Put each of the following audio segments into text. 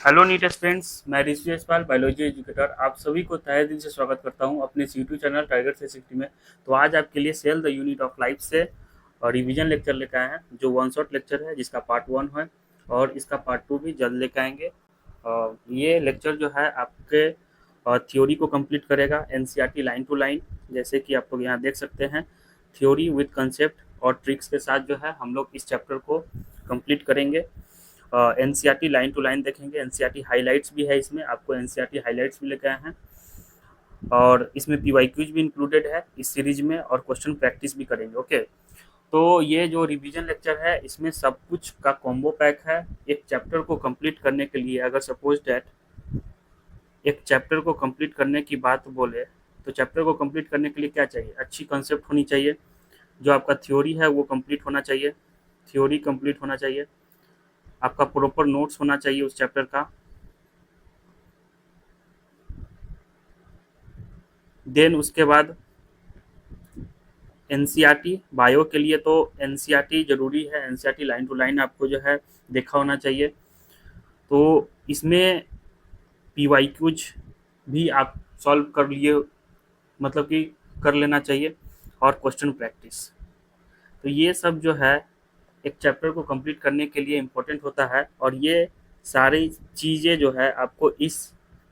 Hello NEET students, मैं ऋषि Yashpal biology educator आप सभी को तहे दिल से स्वागत करता हूं अपने यूट्यूब चैनल टाइगर 360 में। तो आज आपके लिए cell the unit of life से रिवीजन लेक्चर लेकर आए हैं, जो वन शॉट लेक्चर है जिसका पार्ट 1 है और इसका पार्ट 2 भी जल्द लेकर आएंगे। ये लेक्चर जो है आपके थ्योरी को कंप्लीट करेगा, एनसीईआरटी लाइन टू लाइन। जैसे कि आप लोग यहाँ देख सकते हैं, थ्योरी विद कंसेप्ट और ट्रिक्स के साथ जो है हम लोग इस चैप्टर को कंप्लीट करेंगे। एनसीईआरटी लाइन टू लाइन देखेंगे, एनसीईआरटी हाइलाइट्स भी है, इसमें आपको एनसीईआरटी हाइलाइट्स भी लेके आए हैं और इसमें पीवाईक्यूज भी इंक्लूडेड है इस सीरीज में और क्वेश्चन प्रैक्टिस भी करेंगे। ओके, तो ये जो रिवीजन लेक्चर है इसमें सब कुछ का कॉम्बो पैक है। एक चैप्टर को कंप्लीट करने के लिए, अगर सपोज डैट एक चैप्टर को कंप्लीट करने की बात बोले तो चैप्टर को कंप्लीट करने के लिए क्या चाहिए? अच्छी कंसेप्ट होनी चाहिए, जो आपका थ्योरी है वो कंप्लीट होना चाहिए, थ्योरी कंप्लीट होना चाहिए, आपका प्रॉपर नोट्स होना चाहिए उस चैप्टर का। देन उसके बाद एनसीईआरटी बायो के लिए तो एनसीईआरटी जरूरी है, एनसीईआरटी लाइन टू लाइन आपको जो है देखा होना चाहिए। तो इसमें पीवाईक्यूज भी आप सॉल्व कर लिए, मतलब कि कर लेना चाहिए, और क्वेश्चन प्रैक्टिस। तो ये सब जो है एक चैप्टर को कंप्लीट करने के लिए इम्पोर्टेंट होता है और ये सारी चीज़ें जो है आपको इस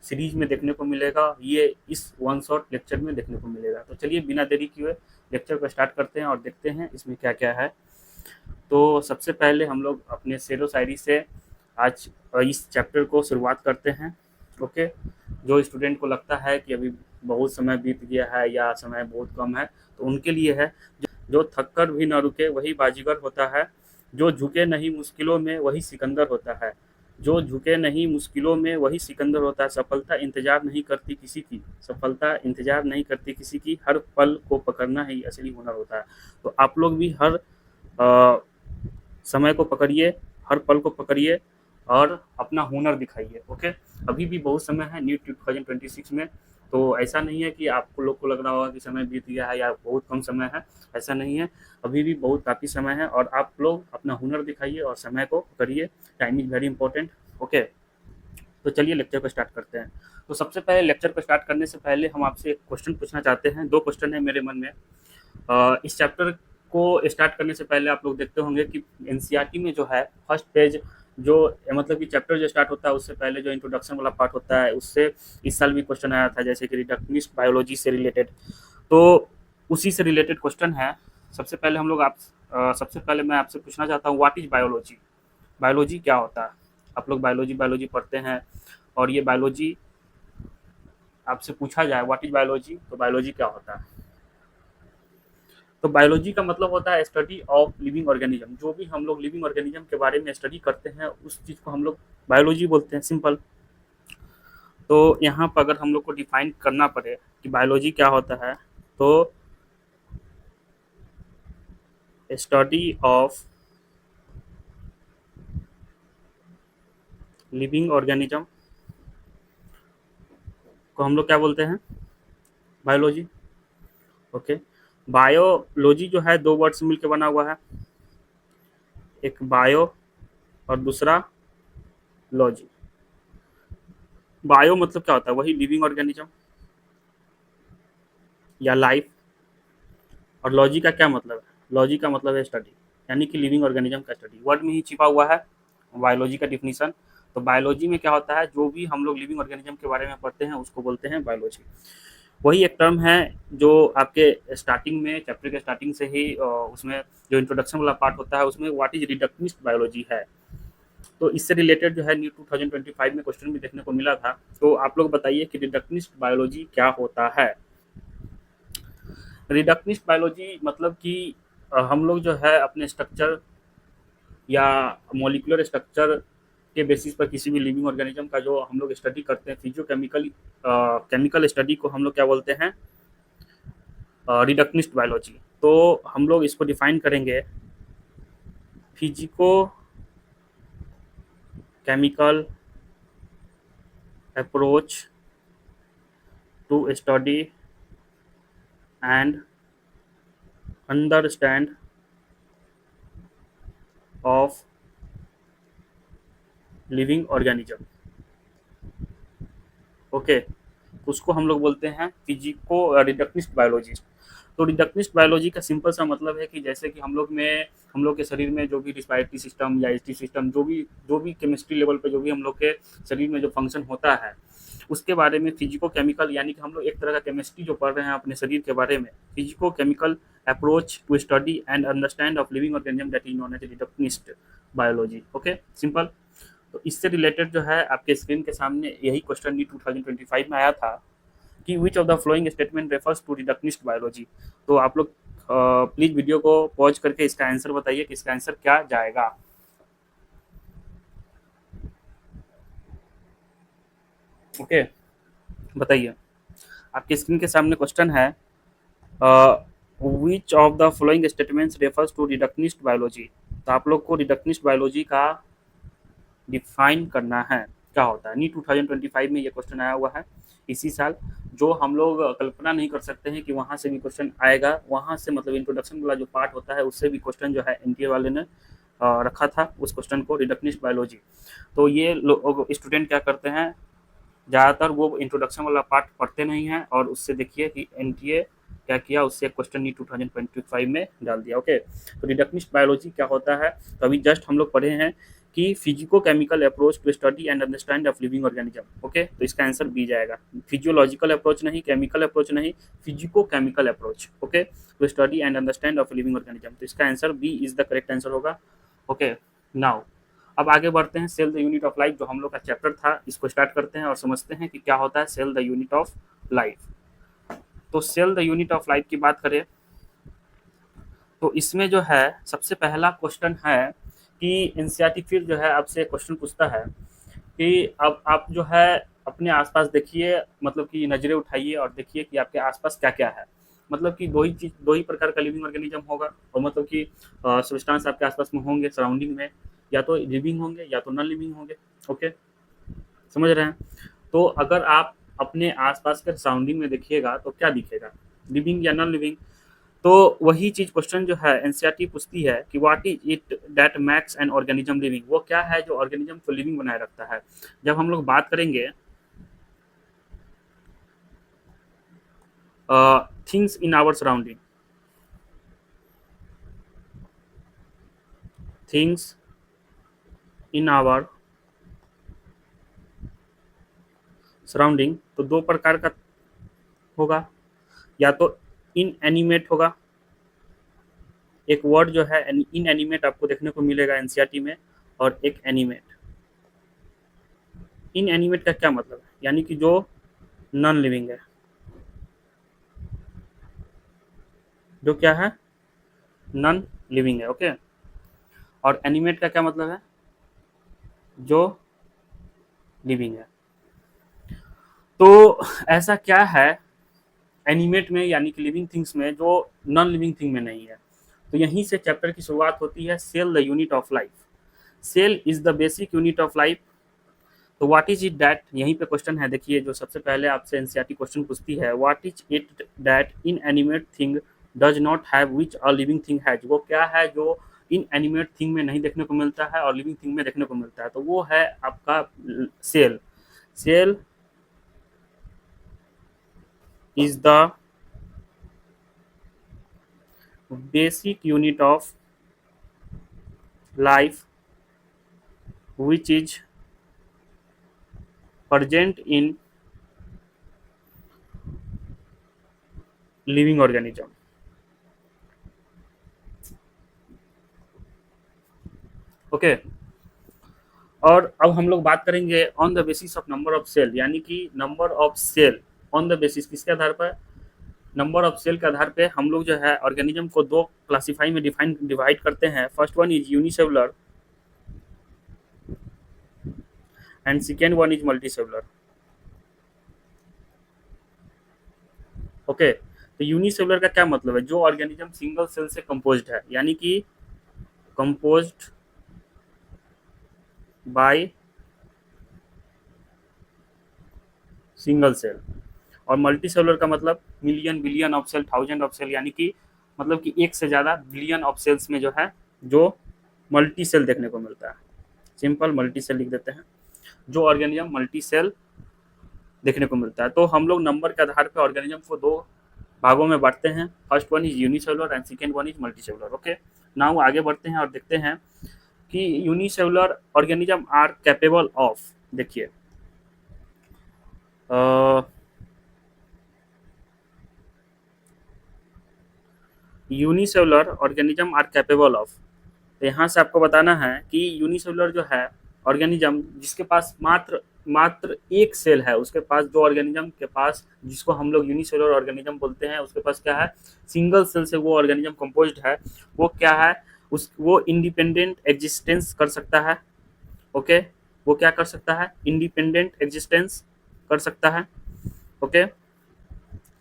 सीरीज में देखने को मिलेगा, ये इस वन शॉट लेक्चर में देखने को मिलेगा। तो चलिए बिना देरी किए लेक्चर को स्टार्ट करते हैं और देखते हैं इसमें क्या क्या है। तो सबसे पहले हम लोग अपने सेलो शायरी से आज इस चैप्टर को शुरुआत करते हैं। ओके, जो स्टूडेंट को लगता है कि अभी बहुत समय बीत गया है या समय बहुत कम है, तो उनके लिए है, जो थक कर भी न रुके वही बाजीगर होता है, जो झुके नहीं मुश्किलों में वही सिकंदर होता है, जो झुके नहीं मुश्किलों में वही सिकंदर होता है। सफलता इंतजार नहीं करती किसी की, सफलता इंतजार नहीं करती किसी की, हर पल को पकड़ना ही असली हुनर होता है। तो आप लोग भी हर समय को पकड़िए, हर पल को पकड़िए और अपना हुनर दिखाइए। ओके, अभी भी बहुत समय है न्यू 2026 में, तो ऐसा नहीं है कि आपको लोग को लग रहा होगा कि समय बीत गया है या बहुत कम समय है, ऐसा नहीं है। अभी भी बहुत काफ़ी समय है और आप लोग अपना हुनर दिखाइए और समय को करिए। Time is very important. Okay, तो चलिए लेक्चर को स्टार्ट करते हैं। तो सबसे पहले लेक्चर को स्टार्ट करने से पहले हम आपसे एक क्वेश्चन पूछना चाहते हैं। दो क्वेश्चन है मेरे मन में। इस चैप्टर को स्टार्ट करने से पहले आप लोग देखते होंगे कि एनसीईआरटी में जो है फर्स्ट पेज, जो मतलब कि चैप्टर जो स्टार्ट होता है उससे पहले जो इंट्रोडक्शन वाला पार्ट होता है, उससे इस साल भी क्वेश्चन आया था, जैसे कि रिडक्शनिस्ट बायोलॉजी से रिलेटेड। तो उसी से रिलेटेड क्वेश्चन है। सबसे पहले हम लोग सबसे पहले मैं आपसे पूछना चाहता हूँ, व्हाट इज बायोलॉजी? बायोलॉजी क्या होता है? आप लोग बायोलॉजी बायोलॉजी पढ़ते हैं और ये बायोलॉजी आपसे पूछा जाए व्हाट इज बायोलॉजी, तो बायोलॉजी क्या होता है? तो बायोलॉजी का मतलब होता है स्टडी ऑफ लिविंग ऑर्गेनिज्म। जो भी हम लोग लिविंग ऑर्गेनिज्म के बारे में स्टडी करते हैं उस चीज़ को हम लोग बायोलॉजी बोलते हैं, सिंपल। तो यहाँ पर अगर हम लोग को डिफाइन करना पड़े कि बायोलॉजी क्या होता है, तो स्टडी ऑफ लिविंग ऑर्गेनिज्म को हम लोग क्या बोलते हैं? बायोलॉजी। ओके, बायोलॉजी जो है दो वर्ड से मिलकर बना हुआ है, एक बायो और दूसरा लॉजी। बायो मतलब क्या होता है? वही लिविंग ऑर्गेनिज्म या लाइफ। और लॉजी का क्या मतलब है? लॉजी का मतलब है स्टडी, यानी कि लिविंग ऑर्गेनिज्म का स्टडी। वर्ड में ही छिपा हुआ है बायोलॉजी का डिफिनीशन। तो बायोलॉजी में क्या होता है, जो भी हम लोग लिविंग ऑर्गेनिज्म के बारे में पढ़ते हैं उसको बोलते हैं बायोलॉजी। वही एक टर्म है जो आपके स्टार्टिंग में, चैप्टर के स्टार्टिंग से ही उसमें जो इंट्रोडक्शन वाला पार्ट होता है उसमें व्हाट इज रिडक्शनिस्ट बायोलॉजी है। तो इससे रिलेटेड जो है न्यू 2025 में क्वेश्चन भी देखने को मिला था। तो आप लोग बताइए कि रिडक्शनिस्ट बायोलॉजी क्या होता है? रिडक्शनिस्ट बायोलॉजी मतलब कि हम लोग जो है अपने स्ट्रक्चर या मॉलिक्यूलर स्ट्रक्चर के बेसिस पर किसी भी लिविंग ऑर्गेनिज्म का जो हम लोग स्टडी करते हैं, फिजियोकेमिकल केमिकल स्टडी को हम लोग क्या बोलते हैं? Reductionist biology. तो हम लोग इसको डिफाइन करेंगे, physico chemical approach to study and understand of living organism. Okay, उसको हम लोग बोलते हैं फिजिको रिडक्शनिस्ट बायोलॉजी। तो रिडक्शनिस्ट बायोलॉजी का सिंपल सा मतलब है कि जैसे कि हम लोग के शरीर में जो भी रिस्पायरेटरी सिस्टम या एसटी सिस्टम जो भी केमिस्ट्री लेवल पे जो भी हम लोग के शरीर में जो फंक्शन होता है उसके बारे में फिजिको केमिकल, यानी कि हम लोग एक तरह का केमिस्ट्री जो पढ़ रहे हैं अपने शरीर के बारे में, physico chemical approach to study and understand of living organism, that is known as reductionist biology. Okay, simple. तो इससे रिलेटेड जो है आपके स्क्रीन के सामने यही क्वेश्चन नी 2025 में आया था कि which of the following statement refers to reductionist biology. तो आप लोग प्लीज वीडियो को पॉज करके इसका आंसर बताइए कि इसका आंसर क्या जाएगा। ओके, बताइए। आपके स्क्रीन के सामने क्वेश्चन है which of the following statements refers to reductionist biology. तो आप लोग को रिडक्शनिस्ट बायोलॉजी का डिफाइन करना है क्या होता है। नी 2025 में ये क्वेश्चन आया हुआ है इसी साल। जो हम लोग कल्पना नहीं कर सकते हैं कि वहाँ से भी क्वेश्चन आएगा, वहाँ से मतलब इंट्रोडक्शन वाला जो पार्ट होता है उससे भी क्वेश्चन जो है एनटीए वाले ने रखा था उस क्वेश्चन को, रिडक्शनिस्ट बायोलॉजी। तो ये लोग स्टूडेंट क्या करते हैं, ज़्यादातर वो इंट्रोडक्शन वाला पार्ट पढ़ते नहीं हैं और उससे देखिए कि एनटीए क्या किया, उससे क्वेश्चन नी 2025 में डाल दिया। ओके, तो रिडक्शनिस्ट बायोलॉजी क्या होता है, तो अभी जस्ट हम लोग पढ़े हैं कि physico chemical approach to study and understand of living organism. Okay, तो इसका आंसर बी जाएगा। फिजियोलॉजिकल अप्रोच नहीं, केमिकल अप्रोच नहीं, physico chemical approach. Okay, to study and understand of living organism, तो इसका answer B is the correct answer होगा। Okay, now अब आगे बढ़ते हैं cell the unit of life, जो हम लोग का चैप्टर था इसको स्टार्ट करते हैं और समझते हैं कि क्या होता है cell the unit of life. तो cell the unit of life की बात करें तो इसमें जो है सबसे पहला क्वेश्चन है कि एनसीईआरटी फिर जो है आपसे क्वेश्चन पूछता है कि अब आप जो है अपने आसपास देखिए, मतलब कि नज़रें उठाइए और देखिए कि आपके आसपास क्या क्या है। मतलब कि दो ही प्रकार का लिविंग ऑर्गेनिज्म होगा, और मतलब कि सब्सटेंस आपके आसपास में होंगे सराउंडिंग में, या तो लिविंग होंगे या तो नॉन लिविंग होंगे। ओके, समझ रहे हैं। तो अगर आप अपने आसपास के सराउंडिंग में देखिएगा तो क्या दिखेगा, लिविंग या नॉन लिविंग। तो वही चीज क्वेश्चन जो है एनसीईआरटी पूछती है कि what is it that makes an organism living, वो क्या है जो ऑर्गेनिज्म को लिविंग बनाए रखता है। जब हम लोग बात करेंगे things in our surrounding, things in our surrounding, तो दो प्रकार का होगा, या तो इन एनिमेट होगा, एक वर्ड जो है इन एनिमेट आपको देखने को मिलेगा एनसीईआरटी में, और एक एनिमेट। इन एनिमेट का क्या मतलब है, यानी कि जो नॉन लिविंग है, जो क्या है नॉन लिविंग है। ओके, और एनिमेट का क्या मतलब है, जो लिविंग है। तो ऐसा क्या है एनिमेट में, यानी कि लिविंग थिंग्स में, जो नॉन लिविंग थिंग में नहीं है। तो यहीं से चैप्टर की शुरुआत होती है, cell the unit of life. Cell is the basic unit of life. तो व्हाट इज इट दैट, यहीं पे क्वेश्चन है, देखिए जो सबसे पहले आपसे एनसीईआरटी क्वेश्चन पूछती है, what is it that in animate thing does not have which a living thing has, वो क्या है जो इन एनिमेट थिंग में नहीं देखने को मिलता है और लिविंग थिंग में देखने को मिलता है। तो वो है आपका cell. Cell is the basic unit of life which is present in living organism। Okay, और अब हम लोग बात करेंगे on the basis of number of cell, यानी कि number of cell on the basis किसके आधार पर, नंबर ऑफ सेल के आधार पे हम लोग जो है ऑर्गेनिज्म को दो क्लासीफाई में डिवाइड करते हैं। First one is unicellular and second one is multicellular. Okay, तो यूनिसेलुलर का क्या मतलब है, जो ऑर्गेनिज्म सिंगल सेल से कंपोज्ड है, यानी कि कंपोज्ड बाय सिंगल सेल। और मल्टी सेलुलर का मतलब million billion of cell, thousand of cell, यानी कि मतलब कि एक से ज़्यादा बिलियन ऑफ सेल्स में जो है जो मल्टी सेल देखने को मिलता है। सिंपल मल्टी सेल लिख देते हैं, जो ऑर्गेनिज्म मल्टी सेल देखने को मिलता है। तो हम लोग नंबर के आधार पे ऑर्गेनिज्म को दो भागों में बांटते हैं। First one is unicellular and second one is multicellular. Okay, now आगे बढ़ते हैं और देखते हैं कि unicellular organism are capable of, देखिए unicellular organism are capable of, तो यहाँ से आपको बताना है कि यूनिसेलुलर जो है ऑर्गेनिज्म जिसके पास मात्र मात्र एक सेल है, उसके पास जो ऑर्गेनिज्म के पास, जिसको हम लोग यूनिसेलुलर ऑर्गेनिज्म बोलते हैं, उसके पास क्या है, सिंगल सेल से वो ऑर्गेनिज्म कंपोज्ड है, वो क्या है, उस वो इंडिपेंडेंट एग्जिस्टेंस कर सकता है। ओके, वो क्या कर सकता है, इंडिपेंडेंट एग्जिस्टेंस कर सकता है। Okay,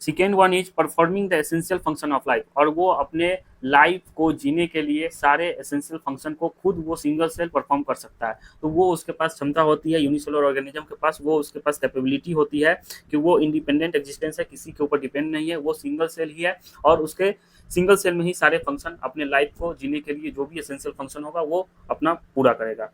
second one is performing the essential function of life, और वो अपने लाइफ को जीने के लिए सारे एसेंशियल फंक्शन को खुद वो सिंगल सेल परफॉर्म कर सकता है। तो वो उसके पास क्षमता होती है यूनिसेलुलर ऑर्गेनिज्म के पास, वो उसके पास कैपेबिलिटी होती है कि वो इंडिपेंडेंट एग्जिस्टेंस है, किसी के ऊपर डिपेंड नहीं है, वो सिंगल सेल ही है और उसके सिंगल सेल में ही सारे फंक्शन अपने लाइफ को जीने के लिए जो भी एसेंशियल फंक्शन होगा वो अपना पूरा करेगा।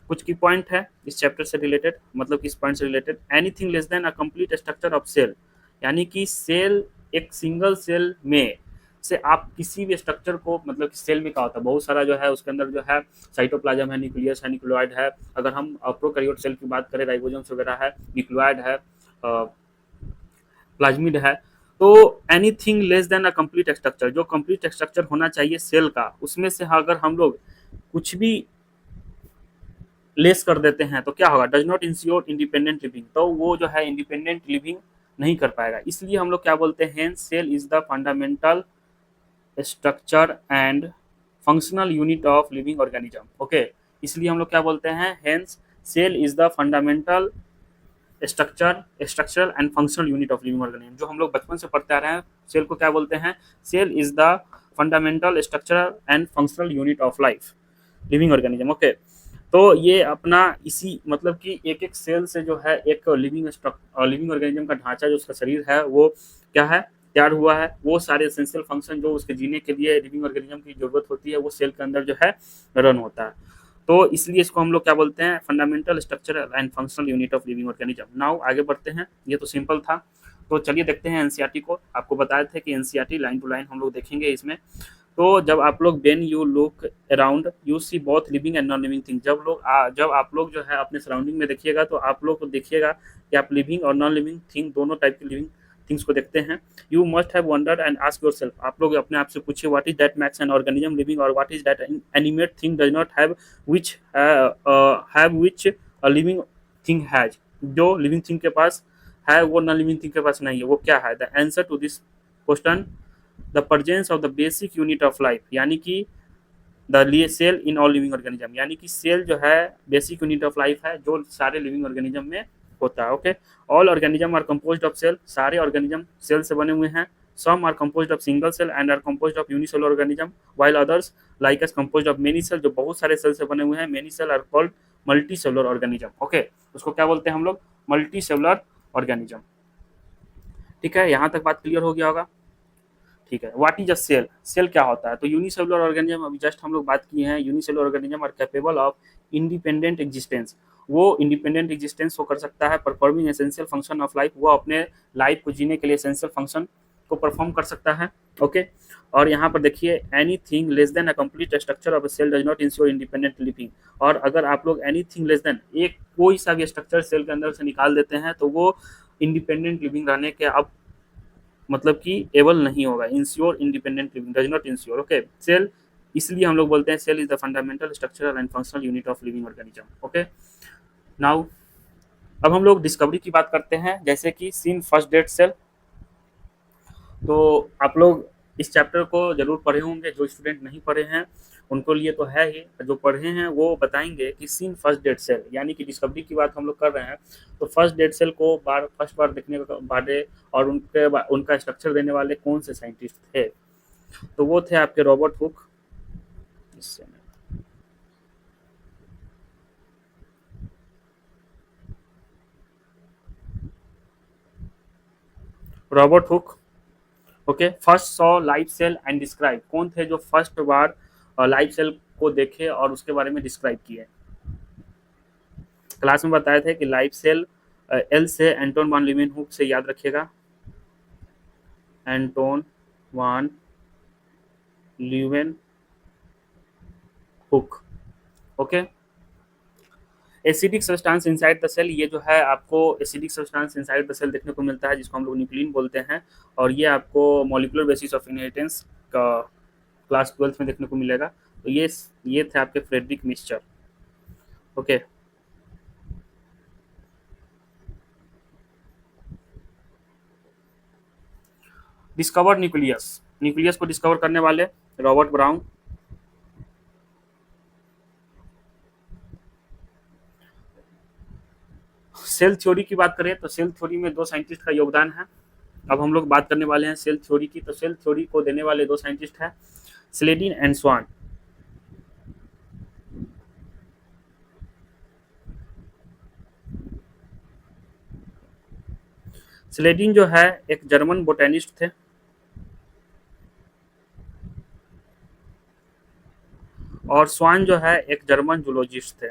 कुछ की पॉइंट है इस चैप्टर से रिलेटेड, मतलब इस पॉइंट से related, anything less than a complete structure of cell, यानी कि सेल, एक सिंगल सेल में से आप किसी भी स्ट्रक्चर को, मतलब कि सेल में क्या होता है, बहुत सारा जो है उसके अंदर जो है साइटोप्लाज्म है, न्यूक्लियस है, न्यूक्लियोइड है, अगर हम प्रोकैरियोट सेल की बात करें राइबोसोम्स वगैरह है, न्यूक्लियोइड है, प्लाज्मिड है। तो anything less than a complete structure, जो कंप्लीट स्ट्रक्चर होना चाहिए सेल का, उसमें से अगर हम लोग कुछ भी लेस कर देते हैं तो क्या होगा, does not ensure independent living, तो वो जो है इंडिपेंडेंट लिविंग नहीं कर पाएगा। इसलिए हम लोग क्या बोलते हैं, cell is the fundamental structure and functional unit of living organism. Okay, इसलिए हम लोग क्या बोलते हैं, hence cell is the fundamental structural and functional unit of living organism, जो हम लोग बचपन से पढ़ते आ रहे हैं, सेल को क्या बोलते हैं, cell is the fundamental structural and functional unit of life living organism. Okay, तो ये अपना इसी मतलब कि एक एक सेल से जो है एक लिविंग ऑर्गेनिज्म का ढांचा, जो उसका शरीर है वो क्या है, तैयार हुआ है, वो सारे एसेंशियल फंक्शन जो उसके जीने के लिए लिविंग ऑर्गेनिज्म की जरूरत होती है वो सेल के अंदर जो है रन होता है। तो इसलिए इसको हम लोग क्या बोलते हैं, fundamental structure and functional unit of living organism. Now आगे बढ़ते हैं, ये तो सिंपल था। तो चलिए देखते हैं एनसीईआरटी को। आपको बताए थे कि एनसीईआरटी लाइन टू लाइन हम लोग देखेंगे इसमें। तो जब आप लोग when you look around you see both living and non living thing, जब आप लोग जो है अपने सराउंडिंग में देखिएगा तो आप लोग को देखिएगा कि आप लिविंग और नॉन लिविंग थिंग दोनों टाइप की लिविंग थिंग्स को देखते हैं। You must have wondered and ask yourself, आप लोग अपने आप से पूछिए, what is that makes an organism living और what is that animate thing does not have which a living thing has, जो लिविंग थिंग के पास है वो नॉन लिविंग थिंग के पास नहीं है, वो क्या है। The answer to this question the presence of the basic unit of life, यानी कि the cell in all living organism, यानी कि सेल जो है बेसिक यूनिट ऑफ लाइफ है जो सारे लिविंग ऑर्गेनिज्म में होता है। Okay, all organism are composed of cell, सारे ऑर्गेनिज्म सेल से बने हुए हैं। Some are composed of single cell and are composed of unicellular organism, while others like us composed of many cell, जो बहुत सारे सेल से बने हुए हैं। Many cell are called multi cellular organism. Okay, उसको क्या बोलते हैं हम लोग, मल्टी सेलुलर ऑर्गेनिज्म। ठीक है, यहाँ तक बात क्लियर हो गया होगा। ठीक है, what is a cell, cell क्या होता है। तो यूनिसेलुलर ऑर्गेनिज्म, अभी जस्ट हम लोग बात किए हैं, unicellular organism are capable of independent existence, वो इंडिपेंडेंट एग्जिस्टेंस को कर सकता है। Performing essential function of life, वो अपने लाइफ को जीने के लिए एसेंशियल फंक्शन को परफॉर्म कर सकता है। ओके, और यहाँ पर देखिए, anything less than a complete structure of a cell does not ensure independent living, और अगर आप लोग एनीथिंग लेस देन, एक कोई सा भी स्ट्रक्चर सेल के अंदर से निकाल देते हैं तो वो इंडिपेंडेंट लिविंग रहने के अब मतलब कि एबल नहीं होगा। Ensure independent living, does not ensure. Okay, cell, इसलिए हम लोग बोलते हैं cell is the fundamental structural and functional unit of living organism. Okay, now अब हम लोग डिस्कवरी की बात करते हैं, जैसे कि सीन फर्स्ट डेट सेल। तो आप लोग इस चैप्टर को जरूर पढ़े होंगे, जो स्टूडेंट नहीं पढ़े हैं उनको लिए तो है ही, जो पढ़े हैं वो बताएंगे कि सीन फर्स्ट डेट सेल, यानी कि डिस्कवरी की बात हम लोग कर रहे हैं। तो फर्स्ट डेट सेल को फर्स्ट बार देखने के बाद और उनका स्ट्रक्चर देने वाले कौन से साइंटिस्ट थे, तो वो थे आपके Robert Hooke. Robert Hooke. Okay, first saw life cell and describe, कौन थे जो फर्स्ट बार लाइफ सेल को देखे और उसके बारे में डिस्क्राइब किए। क्लास में बताए थे कि लाइफ सेल एल से एंटोन वान लीeuwenhoek से याद रखिएगा, Anton van Leeuwenhoek. Okay, acidic substance inside the cell, ये जो है आपको acidic substance inside the cell देखने को मिलता है जिसको हम लोग न्यूक्लिन बोलते हैं, और ये आपको मॉलिक्यूलर बेसिस ऑफ इनहेरिटेंस का क्लास 12th में देखने को मिलेगा। तो ये थे आपके Friedrich Miescher. Okay, discover nucleus, nucleus को डिस्कवर करने वाले रॉबर्ट ब्राउन। सेल थ्योरी की बात करें तो सेल थ्योरी में 2 साइंटिस्ट का योगदान है। अब हम लोग बात करने वाले हैं सेल थ्योरी की। तो सेल थ्योरी को देने वाले 2 साइंटिस्ट हैं, स्लेडिन एंड स्वान। स्लेडिन जो है एक जर्मन बोटेनिस्ट थे, और स्वान जो है एक जर्मन जूलॉजिस्ट थे।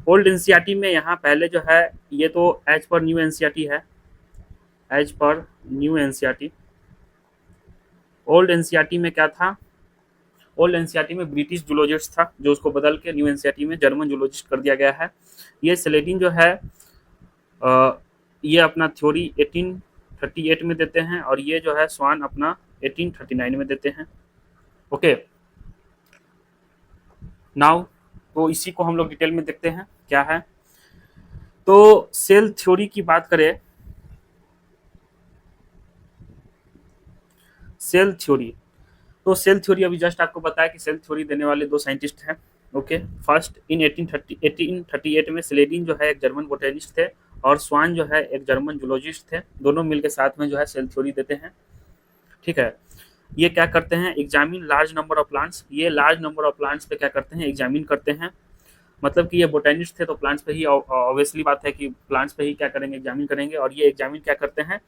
ओल्ड एनसीईआरटी में यहाँ पहले जो है, ये तो एज पर न्यू एनसीईआरटी है, as per new NCERT. Old NCERT में क्या था, ओल्ड एनसीईआरटी में ब्रिटिश जूलॉजिस्ट था, जो उसको बदल के न्यू एनसीईआरटी में जर्मन जूलॉजिस्ट कर दिया गया है। ये स्लेडिन जो है ये अपना थ्योरी 1838 में देते हैं, और ये जो है स्वान अपना 1839 में देते हैं। ओके, नाउ तो इसी को हम लोग डिटेल में देखते हैं क्या है। तो सेल थ्योरी की बात करें, सेल थ्योरी, तो सेल थ्योरी अभी जस्ट आपको बताया कि सेल थ्योरी देने वाले 2 साइंटिस्ट हैं। ओके, फर्स्ट इन 1838 में स्लेडिन जो है एक जर्मन बोटेनिस्ट थे, और स्वान जो है एक जर्मन जूलॉजिस्ट थे। दोनों मिलकर साथ में जो है सेल थ्योरी देते हैं। ठीक है, ये क्या करते हैं, examine large number of plants. ये लार्ज नंबर ऑफ प्लांट्स पे क्या करते हैं, एग्जामिन करते हैं। मतलब कि ये बोटेनिस्ट थे तो प्लांट्स पे ही, ऑब्वियसली बात है कि प्लांट्स पे ही क्या करेंगे, एग्जामिन करेंगे। और ये एग्जामिन क्या करते हैं,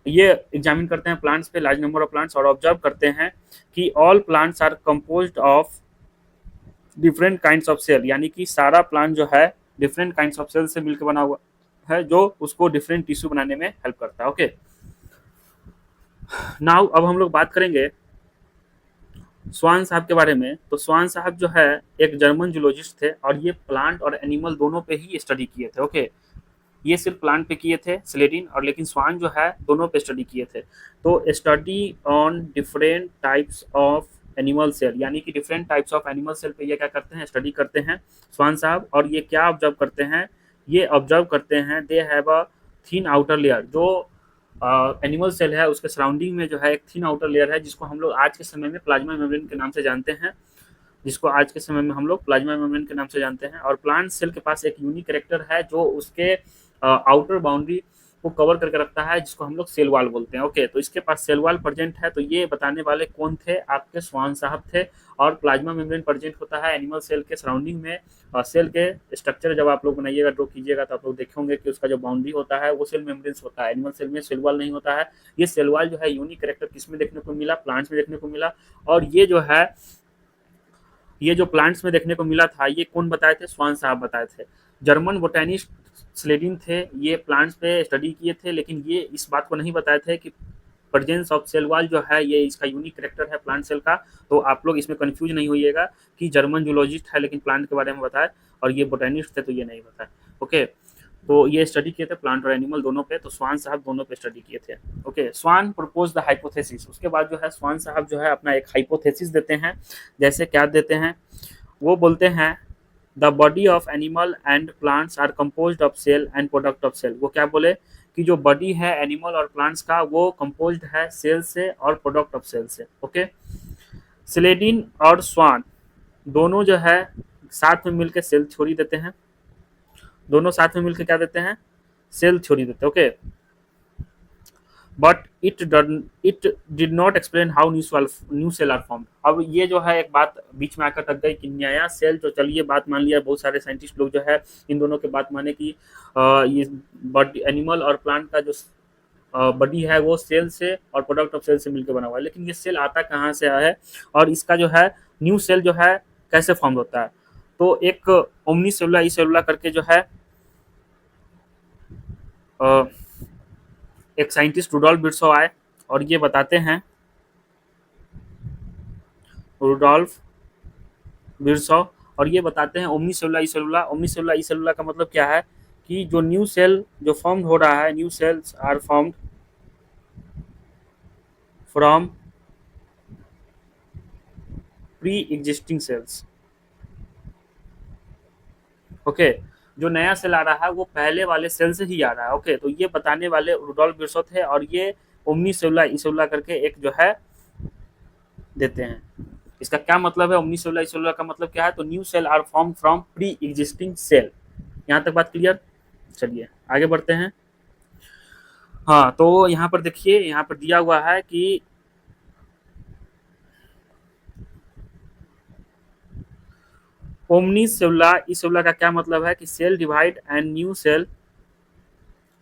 ये एग्जामिन करते हैं प्लांट्स पे, लार्ज नंबर ऑफ प्लांट्स, और ऑब्जर्व करते हैं कि all plants are composed of different kinds of cell, यानी कि सारा प्लांट जो है डिफरेंट काइंड्स ऑफ सेल से मिलकर बना हुआ है, जो उसको डिफरेंट टिश्यू बनाने में हेल्प करता है। ओके, नाउ अब हम लोग बात करेंगे स्वान साहब के बारे में। तो स्वान साहब जो है एक जर्मन जूलॉजिस्ट थे, और ये प्लांट और एनिमल दोनों पे ही स्टडी किए थे। ओके, ये सिर्फ प्लांट पे किए थे स्लेडिन, और लेकिन स्वान जो है दोनों पे स्टडी किए थे। तो study on different types of animal cell, यानी कि different types of animal cell पे ये क्या करते हैं, स्टडी करते हैं स्वान साहब। और ये क्या ऑब्जर्व करते हैं, ये ऑब्जर्व करते हैं they have a thin outer layer. जो एनिमल सेल है उसके सराउंडिंग में जो है एक थिन आउटर लेयर है, जिसको हम लोग आज के समय में प्लाज्मा मेम्ब्रेन के नाम से जानते हैं, जिसको आज के समय में हम लोग प्लाज्मा मेम्ब्रेन के नाम से जानते हैं। और प्लांट सेल के पास एक यूनिक कैरेक्टर है जो उसके आउटर बाउंड्री को कवर करके रखता है, जिसको हम लोग सेल वाल बोलते हैं। ओके, तो इसके पास सेल वाल प्रेजेंट है। तो ये बताने वाले कौन थे, आपके स्वान साहब थे। और प्लाज्मा मेम्ब्रेन प्रेजेंट होता है एनिमल सेल के सराउंडिंग में। सेल के स्ट्रक्चर जब आप लोग बनाइएगा, ड्रॉ कीजिएगा, तो आप लोग देखेंगे कि उसका जो बाउंड्री होता है वो सेल मेम्ब्रेन्स होता है। एनिमल सेल में सेल वाल नहीं होता है। ये सेल वाल जो है यूनिक कैरेक्टर किस में देखने को मिला, प्लांट्स में देखने को मिला। और ये जो है, ये जो प्लांट्स में देखने को मिला था, ये कौन बताए थे, स्वान साहब बताए थे। जर्मन बोटेनिस्ट स्लेडिन थे, ये प्लांट्स पे स्टडी किए थे, लेकिन ये इस बात को नहीं बताए थे कि प्रेजेंस ऑफ सेल वॉल जो है ये इसका यूनिक कैरेक्टर है प्लांट सेल का। तो आप लोग इसमें कंफ्यूज नहीं होइएगा कि जर्मन जूलॉजिस्ट है लेकिन प्लांट के बारे में बताए, और ये बोटेनिस्ट थे तो ये नहीं बताए। ओके, तो ये स्टडी किए थे प्लांट और एनिमल दोनों पे। तो स्वान साहब दोनों पे स्टडी किए थे। Okay, Schwann propose the hypothesis. उसके बाद जो है स्वान साहब जो है अपना एक हाइपोथेसिस देते हैं। जैसे क्या देते हैं, वो बोलते हैं the body of animal and plants are composed of cell and product of cell. वो क्या बोले कि जो बॉडी है एनिमल और प्लांट्स का वो कंपोज्ड है सेल से और प्रोडक्ट ऑफ सेल से। ओके, स्लेडिन और स्वान दोनों जो है साथ में मिलकर सेल थ्योरी देते हैं। दोनों साथ में मिलकर क्या देते हैं, सेल थ्योरी देते हैं। Okay, but it did not explain how new cell are formed. अब ये जो है एक बात बीच में आकर तक गई कि नया सेल जो, चलिए बात मान लिया, बहुत सारे साइंटिस्ट लोग जो है इन दोनों के बात माने कि ये बॉडी एनिमल और प्लांट का जो बॉडी है वो सेल से और प्रोडक्ट ऑफ सेल से मिलकर बना हुआ है, लेकिन ये सेल आता कहाँ से है और इसका जो है न्यू सेल जो है कैसे फॉर्म होता है। तो एक ओमनी सेलुला ई सेलुला करके जो है एक साइंटिस्ट रुडोल्फ बिरसो आए और ये बताते हैं, रुडोल्फ बिरसो, और ये बताते हैं omni cellula e सेलुला। Omni cellula e cellula का मतलब क्या है कि जो न्यू सेल जो फॉर्म हो रहा है, new cells are formed from pre existing cells. Okay, जो नया सेल आ रहा है वो पहले वाले सेल से ही आ रहा है। ओके, तो ये बताने वाले रुडोल्फ बिरसो थे और ये ओमनी सेलुला ई सेलुला करके एक जो है देते हैं। इसका क्या मतलब है, ओमनी सेलुला ई सेलुला का मतलब क्या है, तो new cell are form from pre existing cell. यहाँ तक बात क्लियर। चलिए आगे बढ़ते हैं। हाँ, तो यहाँ पर देखिए, यहाँ पर दिया हुआ है कि ओमनी सेलुला ई सेलुला का क्या मतलब है कि cell divide and new cell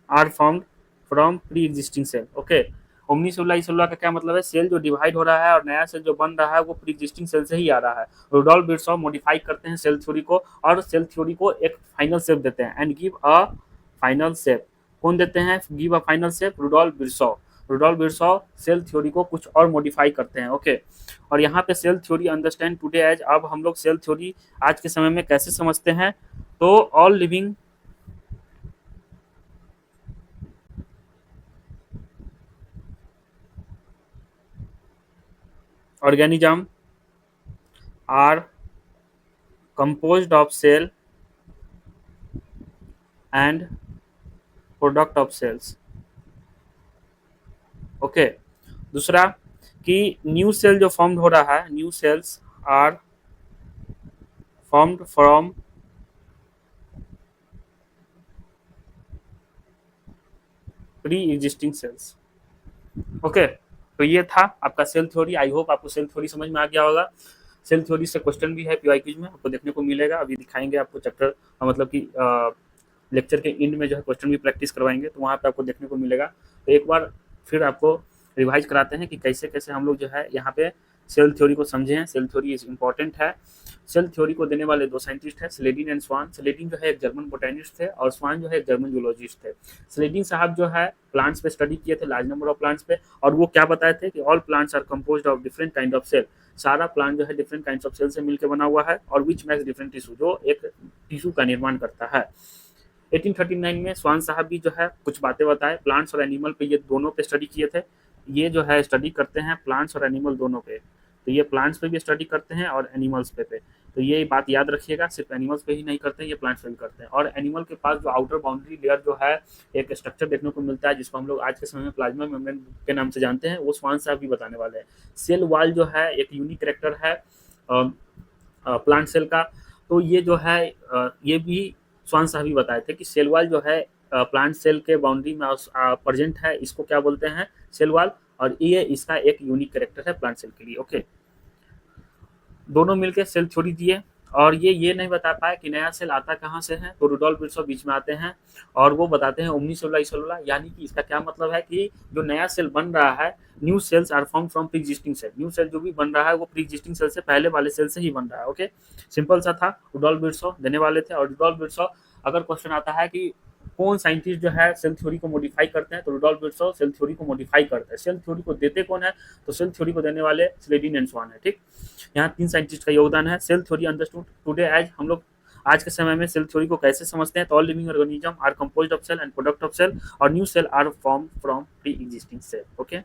are formed from pre existing cell. Okay, omnis cellula e cellula का क्या मतलब है, सेल जो डिवाइड हो रहा है और नया सेल जो बन रहा है वो प्री एग्जिस्टिंग सेल से ही आ रहा है। रुडोल्फ बिरसो मॉडिफाई करते हैं सेल थ्योरी को और सेल थ्योरी को एक फाइनल शेप देते हैं and give a final shape. कौन देते हैं give a final shape, Rudolf Virchow. Rudolf Virchow cell theory को कुछ और मॉडिफाई करते हैं। ओके, और यहाँ पे cell theory understand today as, अब हम लोग सेल थ्योरी आज के समय में कैसे समझते हैं, तो all living organism are composed of cell and product of cells। Okay, दूसरा कि न्यू सेल जो फॉर्म हो रहा है, new cells are formed from pre existing cells. Okay, तो ये था आपका सेल थ्योरी। आई होप आपको सेल थ्योरी समझ में आ गया होगा। सेल थ्योरी से क्वेश्चन भी है पीवाईक्यूज में, आपको देखने को मिलेगा। अभी दिखाएंगे आपको चैप्टर, मतलब कि लेक्चर के एंड में जो है क्वेश्चन भी प्रैक्टिस करवाएंगे, तो वहाँ पे आपको देखने को मिलेगा। तो एक बार फिर आपको रिवाइज कराते हैं कि कैसे कैसे हम लोग जो है यहाँ पे सेल थ्योरी को समझे हैं। सेल थ्योरी इज इम्पॉर्टेंट है। सेल थ्योरी को देने वाले दो साइंटिस्ट हैं, स्लेडिन एंड स्वान। स्लेडिन जो है एक जर्मन बोटेनिस्ट थे और स्वान जो है एक जर्मन जूलॉजिस्ट थे। स्लेडिन साहब जो है प्लांट्स पे स्टडी किए थे, लार्ज नंबर ऑफ प्लांट्स पे, और वो क्या बताए थे कि all plants are composed of different kind of cell. सारा प्लांट जो है डिफरेंट काइंड ऑफ सेल से मिलकर बना हुआ है और विच मैक्स डिफरेंट टिश्यू, जो एक टिश्यू का निर्माण करता है। 1839 में स्वान साहब भी जो है कुछ बातें बताए प्लांट्स और एनिमल पे, ये दोनों पे स्टडी किए थे। ये जो है स्टडी करते हैं प्लांट्स और एनिमल दोनों पे, तो ये प्लांट्स पे भी स्टडी करते हैं और एनिमल्स पे। तो ये बात याद रखिएगा, सिर्फ एनिमल्स पे ही नहीं करते हैं, ये प्लांट्स पे भी करते हैं। और एनिमल के पास जो आउटर बाउंड्री लेयर जो है एक स्ट्रक्चर देखने को मिलता है, जिसको हम लोग आज के समय में प्लाज्मा मेम्ब्रेन के नाम से जानते हैं, वो स्वान साहब भी बताने वाले हैं। सेल वॉल जो है एक यूनिक कैरेक्टर है प्लांट सेल का, तो ये जो है ये भी स्वान साहब ही बताए थे कि सेल वॉल जो है प्लांट सेल के बाउंड्री में प्रेजेंट है, इसको क्या बोलते हैं, सेल वॉल, और ये इसका एक यूनिक कैरेक्टर है प्लांट सेल के लिए। ओके, दोनों मिलकर सेल थ्योरी दिए और ये नहीं बता पाए कि नया सेल आता कहाँ से है, तो रुडोल्फ बिरसो बीच में आते हैं और वो बताते हैं ओमनी सेलुला ई सेलुला, यानी कि इसका क्या मतलब है कि जो नया सेल बन रहा है, new cells are form from pre existing cell. New cell जो भी बन रहा है वो प्री एग्जिस्टिंग सेल से, पहले वाले सेल से ही बन रहा है। ओके, सिंपल सा था, रुडोल्फ बिरसो देने वाले थे। और रुडोल्फ बिरसो, अगर क्वेश्चन आता है कि कौन साइंटिस्ट जो है सेल थ्योरी को मॉडिफाई करते हैं, तो रुडोल्फ बिरसो सेल थ्योरी को मॉडिफाई करते हैं। सेल थ्योरी को देते कौन है, तो सेल थ्योरी को देने वाले स्लेडिन एंड स्वान है। ठीक, यहाँ तीन साइंटिस्ट का योगदान है। Cell theory understood today as, हम लोग आज के समय में सेल थ्योरी को कैसे समझते हैं, तो all living organism are composed of cell and product of cell, और new cell are form from pre existing cell. Okay,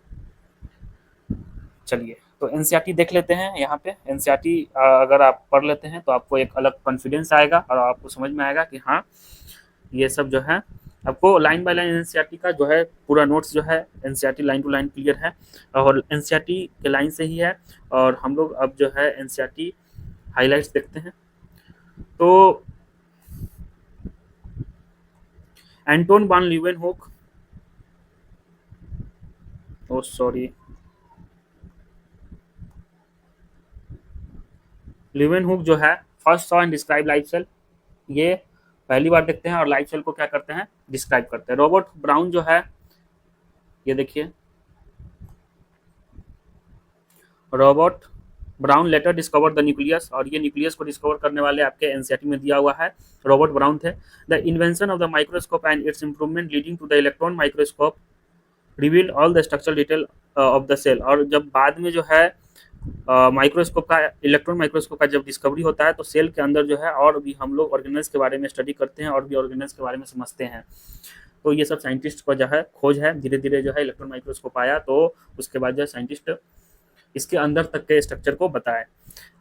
चलिए तो एनसीईआरटी देख लेते हैं। यहाँ पे एनसीईआरटी अगर आप पढ़ लेते हैं तो आपको एक अलग कॉन्फिडेंस आएगा और आपको समझ में आएगा कि हाँ ये सब जो है, आपको लाइन बाय लाइन एनसीईआरटी का जो है पूरा नोट्स जो है NCERT line to line clear है और एनसीईआरटी के लाइन से ही है। और हम लोग अब जो है एनसीईआरटी हाइलाइट्स देखते हैं। तो एंटोन वान लीeuwenhoek, ओ सॉरी, लीeuwenhoek जो है first saw and describe life cell, ये पहली बार देखते हैं और लाइफ सेल को क्या करते हैं, डिस्क्राइब करते हैं। रॉबर्ट ब्राउन जो है, ये देखिए, Robert Brown later discover the nucleus, और ये न्यूक्लियस को डिस्कवर करने वाले आपके एनसीईआरटी में दिया हुआ है, रॉबर्ट ब्राउन थे। The invention of the microscope and its improvement leading to the electron microscope reveal all the structural detail of the cell. और जब बाद में जो है माइक्रोस्कोप का, इलेक्ट्रॉन माइक्रोस्कोप का जब डिस्कवरी होता है तो सेल के अंदर जो है और भी हम लोग ऑर्गेनल्स के बारे में स्टडी करते हैं और भी ऑर्गेनल्स के बारे में समझते हैं। तो ये सब साइंटिस्ट का जो है खोज है, धीरे धीरे जो है इलेक्ट्रॉन माइक्रोस्कोप आया तो उसके बाद जो है साइंटिस्ट इसके अंदर तक के स्ट्रक्चर को बताए।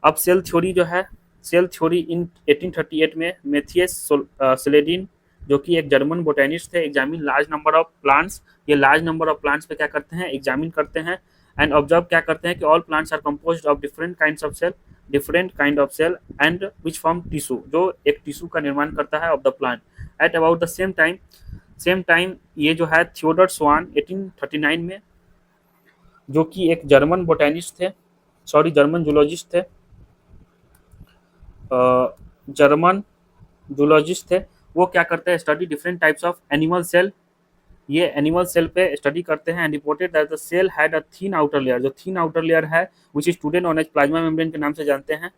अब सेल थ्योरी जो है, सेल थ्योरी इन 1838 में मैथियस सेलेडिन जो कि एक जर्मन बोटेनिस्ट थे, examine large number of plants. ये लार्ज नंबर ऑफ प्लांट्स पे क्या करते हैं, एग्जामिन करते हैं एंड ऑब्जर्व क्या करते हैं कि all plants are composed of different kinds of cell, different kind of cell and which form tissue, जो एक टिश्यू का निर्माण करता है of the plant. At about the same time ये जो है थियोडर स्वान 1839 में, जो कि एक जर्मन बोटेनिस्ट थे, सॉरी जर्मन जूलॉजिस्ट थे, जर्मन जूलॉजिस्ट थे, वो क्या करते हैं, study different types of animal cell. ये एनिमल सेल पे स्टडी करते हैं and reported that the cell had a thin outer layer, जो थिन आउटर लेयर है which is today known as plasma membrane के नाम से जानते हैं,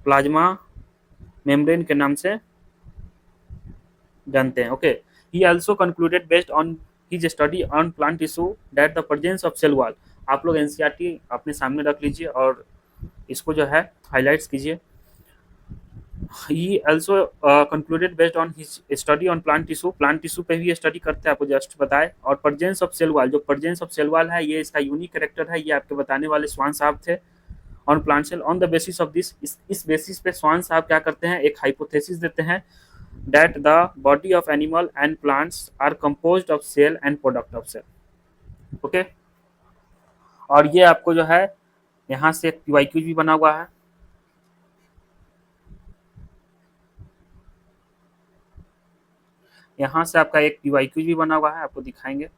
प्लाज्मा मेम्ब्रेन के नाम से जानते हैं। Okay, he also concluded based on his study on plant tissue that the presence of cell wall. आप लोग एनसीईआरटी अपने सामने रख लीजिए और इसको जो है हाईलाइट्स कीजिए। he also concluded based on his study on plant tissue पे भी स्टडी करते हैं, आपको जस्ट बताए। और प्रेजेंस ऑफ सेल वॉल, जो प्रेजेंस ऑफ सेल वॉल है ये इसका यूनिक कैरेक्टर है, ये आपके बताने वाले स्वान साहब थे। On plant cell on the basis of this, इस बेसिस पे स्वान साहब क्या करते हैं, एक हाइपोथेसिस देते हैं that the body of animal and plants are composed of cell and product of cell. Okay, और ये आपको जो है यहाँ से एक पीवाईक्यू भी बना हुआ है, यहाँ से आपका एक पीवाईक्यू भी बना हुआ है, आपको दिखाएंगे।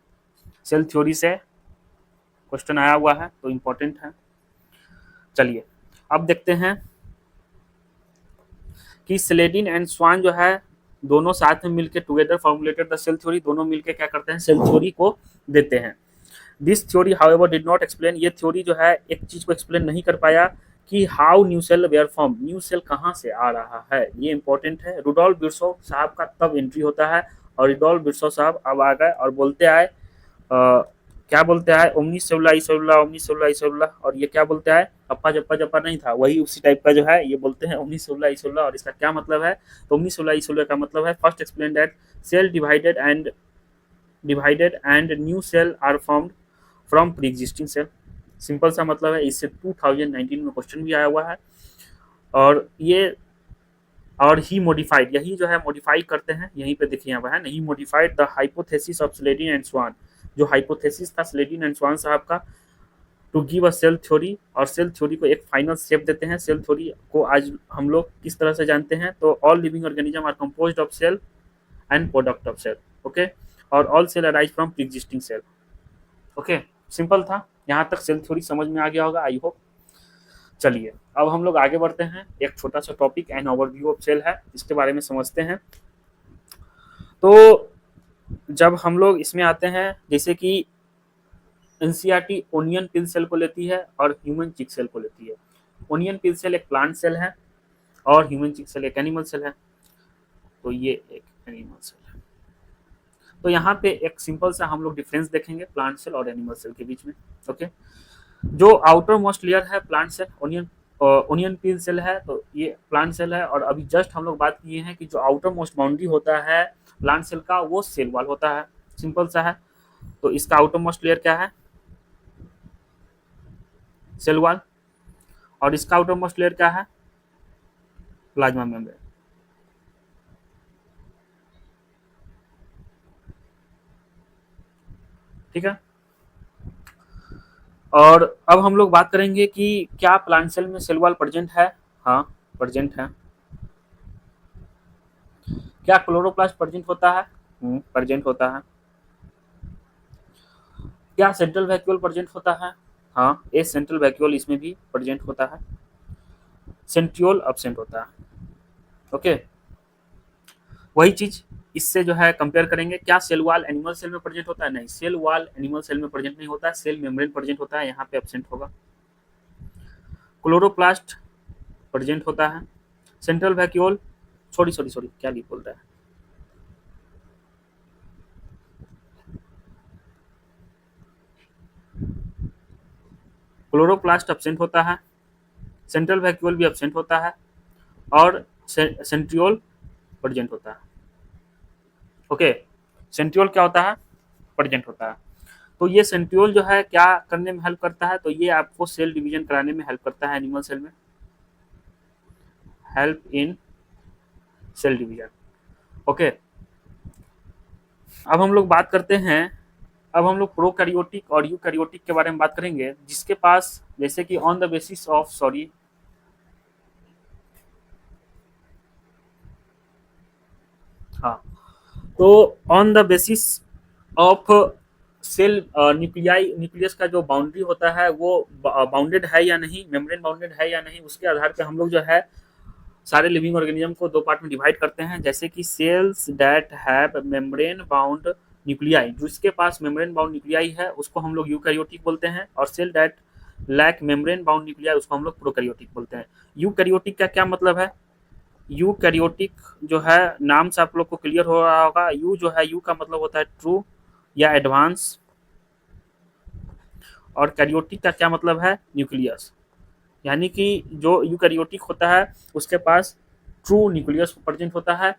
सेल थ्योरी से क्वेश्चन आया हुआ है तो इम्पोर्टेंट है। चलिए अब देखते हैं कि स्लेडिन एंड स्वान जो है दोनों साथ में मिलकर together formulated the cell theory, दोनों मिलकर क्या करते हैं, सेल थ्योरी को देते हैं। This theory however did not explain, ये थ्योरी जो है एक चीज को एक्सप्लेन नहीं कर पाया कि how new cell were form, new cell कहाँ से आ रहा है, ये इंपॉर्टेंट है। रुडोल्फ बिरसो साहब का तब एंट्री होता है और रुडोल्फ बिरसो साहब अब आ गए और बोलते आए क्या बोलते आए, ओमनी सेलुला सेलुला, ओमनी सेलुला सेलुला, और ये क्या बोलते आए, अप्पा जप्पा जप्पा नहीं था, वही उसी टाइप का जो है ये बोलते हैं ओमनी सेलुला सेलुला। और इसका क्या मतलब है, तो ओमनी सेलुला सेलुला का मतलब है first explain that cell divided and new cell are formed from pre existing cell. Simple सा मतलब है, इससे 2019 में क्वेश्चन भी आया हुआ है। और ये और ही मॉडिफाइड, यही जो है मॉडिफाई करते हैं, यहीं पे देखिए यहाँ पर है ना, he modified the hypothesis of Schleiden and Schwann, जो हाइपोथेसिस था स्लेडिन एंड स्वान साहब का, to give a cell theory, और सेल थ्योरी को एक फाइनल शेप देते हैं। सेल थ्योरी को आज हम लोग किस तरह से जानते हैं, तो all living organism are composed of cell and product of cell. Okay, और all cell arise from pre existing cell. Okay, simple था, यहाँ तक सेल थ्योरी समझ में आ गया होगा आई होप। चलिए अब हम लोग आगे बढ़ते हैं, एक छोटा सा topic and overview of cell है, इसके बारे में समझते हैं। तो जब हम लोग इसमें आते हैं, जैसे कि एनसीईआरटी ओनियन पिल सेल को लेती है और ह्यूमन चिक सेल को लेती है। ओनियन पिल सेल एक प्लांट सेल है और ह्यूमन चिक सेल एक एनिमल सेल है। तो ये एक एनिमल सेल है। तो यहाँ पे एक सिंपल सा हम लोग डिफरेंस देखेंगे प्लांट सेल और एनिमल सेल के बीच में। ओके, जो आउटर मोस्ट लेयर है plant cell, onion peel cell है, तो ये प्लांट सेल है। और अभी जस्ट हम लोग बात किए हैं कि जो आउटर मोस्ट बाउंड्री होता है प्लांट सेल का वो सेल वॉल होता है, सिंपल सा है। तो इसका आउटर मोस्ट लेयर क्या है, सेल वॉल, और इसका आउटर मोस्ट लेयर क्या है, प्लाज्मा मेम्ब्रेन। ठीक है, और अब हम लोग बात करेंगे कि क्या प्लांट सेल में सेल वॉल प्रेजेंट है। हाँ प्रेजेंट है। क्या क्लोरोप्लास्ट प्रेजेंट होता है, प्रेजेंट होता है। क्या सेंट्रल वैक्यूल प्रेजेंट होता है, हाँ ए सेंट्रल वैक्यूल इसमें भी प्रेजेंट होता है, सेंट्रियोल एब्सेंट होता है। ओके, वही चीज इससे जो है कंपेयर करेंगे। क्या सेल वॉल एनिमल सेल में प्रेजेंट होता है, नहीं, सेल वॉल एनिमल सेल में प्रेजेंट नहीं होता है, सेल मेम्ब्रेन प्रेजेंट होता है, यहाँ पे एब्सेंट होगा। क्लोरोप्लास्ट प्रेजेंट होता है। सेंट्रल वैक्यूल, सॉरी क्या लिख बोल रहा है, क्लोरोप्लास्ट एब्सेंट होता है, सेंट्रल वैक्यूल भी एब्सेंट होता है, और सेंट्रियोल प्रेजेंट होता है। ओके, सेंट्रियोल क्या होता है, प्रेजेंट होता है। तो ये सेंट्रियोल जो है क्या करने में हेल्प करता है, तो ये आपको सेल डिवीजन कराने में हेल्प करता है, एनिमल सेल में, help in cell division. Okay, अब हम लोग बात करते हैं, अब हम लोग प्रोकैरियोटिक और यूकैरियोटिक के बारे में बात करेंगे, जिसके पास जैसे कि on the basis of sorry हाँ, तो on the basis of cell nuclei, nucleus का जो बाउंड्री होता है वो बाउंडेड है या नहीं, मेम्ब्रेन बाउंडेड है या नहीं, उसके आधार पे हम लोग जो है सारे लिविंग ऑर्गेनिज्म को दो पार्ट में डिवाइड करते हैं। जैसे कि cells that have membrane bound nuclei, जिसके पास मेम्ब्रेन बाउंड न्यूक्लियाई है उसको हम लोग यूकैरियोटिक बोलते हैं, और cell that lack membrane bound nuclei उसको हम लोग प्रोकैरियोटिक बोलते हैं। यूकैरियोटिक का क्या मतलब है, यूकैरियोटिक जो है नाम से आप लोग को क्लियर हो रहा होगा, यू जो है, यू का मतलब होता है ट्रू या एडवांस, और कैरियोटिक का क्या मतलब है, न्यूक्लियस। यानी कि जो यूकैरियोटिक होता है उसके पास ट्रू न्यूक्लियस प्रेजेंट होता है,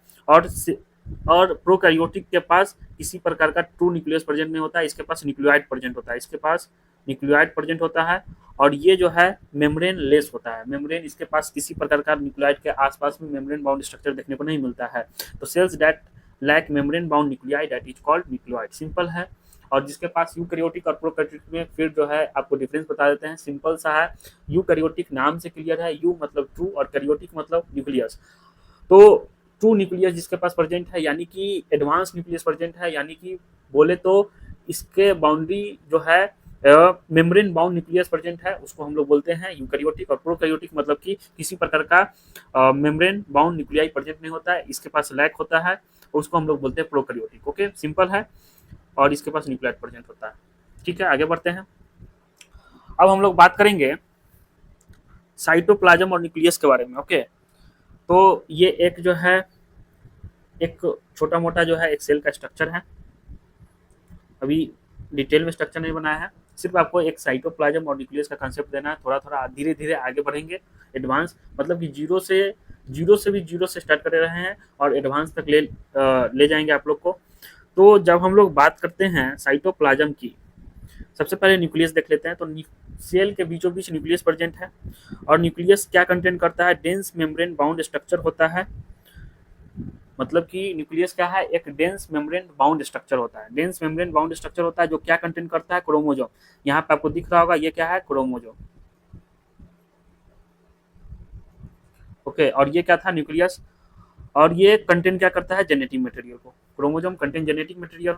और प्रोकैरियोटिक के पास किसी प्रकार का ट्रू न्यूक्लियस प्रेजेंट नहीं होता है, इसके पास न्यूक्लियोइड प्रेजेंट होता है, इसके पास न्यूक्लियोइड प्रेजेंट होता है, और ये जो है मेम्ब्रेन लेस होता है, मेम्ब्रेन इसके पास किसी प्रकार का न्यूक्लियोइड के आसपास में मेम्ब्रेन बाउंड स्ट्रक्चर देखने को नहीं मिलता है। तो cells that lack membrane bound nuclei that is called nucleoid, simple है। और जिसके पास यूकैरियोटिक और प्रोकैरियोटिक में फिर जो है आपको डिफरेंस बता देते हैं, सिंपल सा है। यूकैरियोटिक नाम से क्लियर है, यू मतलब ट्रू और कैरियोटिक मतलब न्यूक्लियस। तो ट्रू न्यूक्लियस जिसके पास प्रेजेंट है, यानी कि एडवांस न्यूक्लियस प्रेजेंट है, यानी कि बोले तो इसके बाउंड्री जो है मेम्ब्रेन बाउंड न्यूक्लियस प्रेजेंट है, उसको हम लोग बोलते हैं यूकैरियोटिक। और प्रोकैरियोटिक मतलब कि किसी प्रकार का मेम्ब्रेन बाउंड न्यूक्लियाई प्रेजेंट नहीं होता है, इसके पास लैक होता है, उसको हम लोग बोलते हैं प्रोकैरियोटिक। ओके, सिंपल है, और इसके पास न्यूक्लियोइड प्रेजेंट होता है। ठीक है, आगे बढ़ते हैं। अब हम लोग बात करेंगे साइटोप्लाज्म और न्यूक्लियस के बारे में। ओके, तो ये एक जो है एक छोटा मोटा जो है एक सेल का स्ट्रक्चर है, अभी डिटेल में स्ट्रक्चर नहीं बनाया है, सिर्फ आपको एक साइटोप्लाज्म और न्यूक्लियस का कंसेप्ट देना है। थोड़ा थोड़ा धीरे धीरे आगे बढ़ेंगे, एडवांस मतलब कि जीरो से स्टार्ट कर रहे हैं और एडवांस तक ले जाएंगे आप लोग को। तो जब हम लोग बात करते हैं साइटोप्लाज्म की, सबसे पहले न्यूक्लियस देख लेते हैं। तो सेल के बीचों बीच न्यूक्लियस प्रेजेंट है, और न्यूक्लियस क्या कंटेंट करता है, डेंस मेम्ब्रेन बाउंड स्ट्रक्चर होता है। मतलब कि न्यूक्लियस क्या है, एक डेंस मेम्ब्रेन बाउंड स्ट्रक्चर होता है, डेंस मेम्ब्रेन बाउंड स्ट्रक्चर होता है जो क्या कंटेंट करता है, क्रोमोजोम। यहाँ पे आपको दिख रहा होगा ये क्या है, क्रोमोजोम। ओके, और ये क्या था, न्यूक्लियस। और ये कंटेंट क्या करता है, जेनेटिक मटेरियल को, क्रोमोजोम कंटेंट जेनेटिक मटेरियल।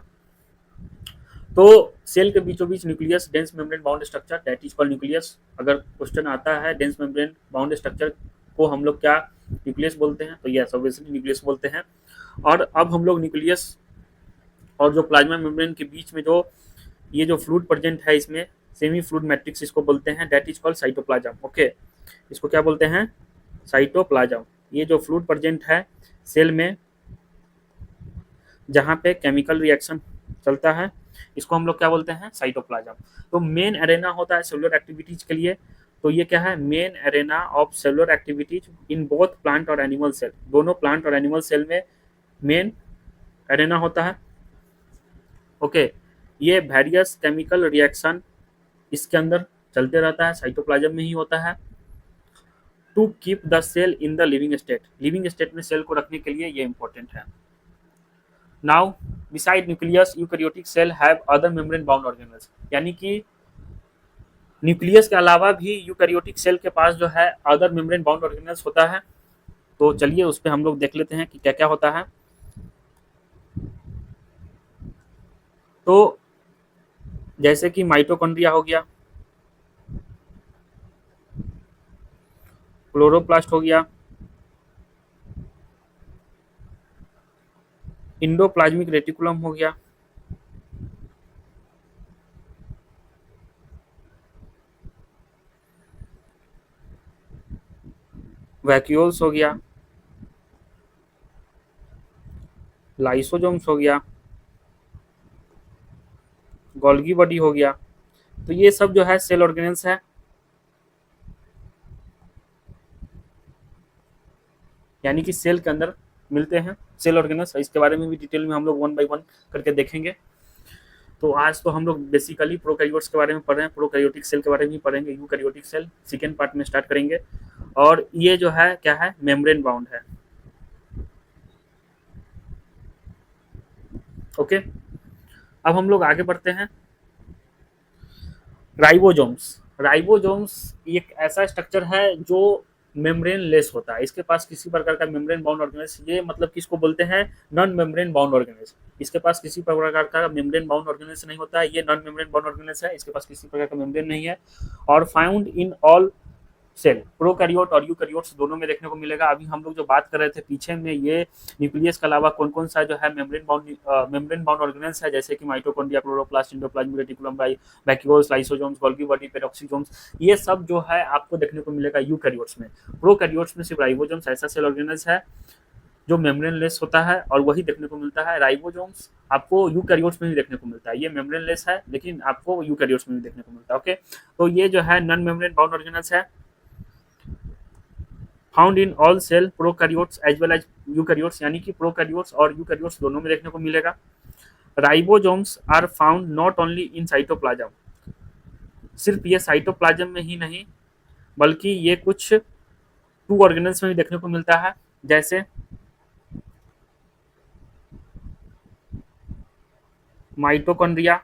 तो सेल के बीचों बीच nucleus, dense membrane bound structure, that is called nucleus. अगर क्वेश्चन आता है डेंस मेम्ब्रेन बाउंड स्ट्रक्चर को हम लोग क्या न्यूक्लियस बोलते हैं, तो यस ऑब्वियसली न्यूक्लियस बोलते हैं। और अब हम लोग न्यूक्लियस और जो प्लाज्मा मेम्ब्रेन के बीच में जो ये जो फ्लूइड प्रेजेंट है, इसमें सेमी फ्लूइड मैट्रिक्स इसको बोलते हैं, that is called cytoplasm. Okay, इसको क्या बोलते हैं, साइटोप्लाज्म। ये जो फ्लूइड प्रेजेंट है सेल में, जहाँ पे केमिकल रिएक्शन चलता है, इसको हम लोग क्या बोलते हैं, साइटोप्लाज्म। तो मेन एरेना होता है सेलुलर एक्टिविटीज के लिए। तो ये क्या है, main arena of cellular activities in both plant और एनिमल सेल, दोनों प्लांट और एनिमल सेल में मेन एरेना होता है। ओके, ये वेरियस केमिकल रिएक्शन इसके अंदर चलते रहता है, साइटोप्लाज्म में ही होता है, to keep the cell in the living state, living state में सेल को रखने के लिए ये इंपॉर्टेंट है। Now beside nucleus eukaryotic cell have other membrane bound organelles, यानी कि न्यूक्लियस के अलावा भी यूकैरियोटिक सेल के पास जो है अदर मेम्ब्रेन बाउंड ऑर्गेनेल्स होता है। तो चलिए उस पर हम लोग देख लेते हैं कि क्या क्या होता है। तो जैसे कि माइटोकॉन्ड्रिया हो गया, क्लोरोप्लास्ट हो गया, इंडोप्लाज्मिक रेटिकुलम हो गया, वैक्यूल्स हो गया, लाइसोजोम्स हो गया, गोल्गी बॉडी हो गया। तो ये सब जो है सेल ऑर्गेनेल्स है, यानी कि सेल के अंदर मिलते हैं सेल ऑर्गेनल्स। इसके बारे में भी डिटेल में हम लोग वन बाय वन करके देखेंगे। तो आज तो हम लोग बेसिकली प्रोकैरियोट्स के बारे में पढ़ रहे हैं, प्रोकैरियोटिक सेल के बारे में भी पढ़ेंगे, यूकैरियोटिक सेल सेकेंड पार्ट में स्टार्ट करेंगे। और ये जो है क्या है, मेम्ब्रेन बाउंड है। ओके, अब हम लोग आगे बढ़ते हैं। राइबोसोम्स, राइबोसोम्स एक ऐसा स्ट्रक्चर है जो मेम्ब्रेन लेस होता है। इसके पास किसी प्रकार का मेम्ब्रेन बाउंड ऑर्गेनेल्स, ये मतलब किसको बोलते हैं, नॉन मेम्ब्रेन बाउंड ऑर्गेनेल्स। इसके पास किसी प्रकार का मेम्ब्रेन बाउंड ऑर्गेनेल्स नहीं होता है, ये नॉन मेम्ब्रेन बाउंड ऑर्गेनेल्स है, इसके पास किसी प्रकार का मेम्ब्रेन नहीं है। और found in all cell, prokaryote और यूकैरियोट्स दोनों में देखने को मिलेगा। अभी हम लोग जो बात कर रहे थे पीछे में, ये न्यूक्लियस के अलावा कौन कौन सा जो है मेम्ब्रेन बाउंड ऑर्गेनेल्स है, जैसे कि mitochondria, chloroplast, endoplasmic reticulum, vacuoles, lysosomes, Golgi body, पेरोक्सीसोम्स, ये सब जो है आपको देखने को मिलेगा यूकैरियोट्स में। प्रोकैरियोट्स में सिर्फ राइबोसोम्स ऐसा सेल ऑर्गेनेल्स है जो मेम्ब्रेनलेस होता है, और वही देखने को मिलता है। राइबोसोम्स आपको यूकैरियोट्स में भी देखने को मिलता है, ये मेम्ब्रेनलेस है लेकिन आपको यूकैरियोट्स में भी देखने को मिलता है। ओके, तो ये जो है नॉन मेम्ब्रेन बाउंड ऑर्गेनेल्स है, found in all cell prokaryotes as well as eukaryotes, यानी कि प्रोकैरियोट्स और यूकैरियोट्स दोनों में देखने को मिलेगा। Ribosomes are found not only in cytoplasm, सिर्फ ये साइटोप्लाज्म में ही नहीं बल्कि ये कुछ टू ऑर्गेनल्स में भी देखने को मिलता है, जैसे माइटोकॉन्ड्रिया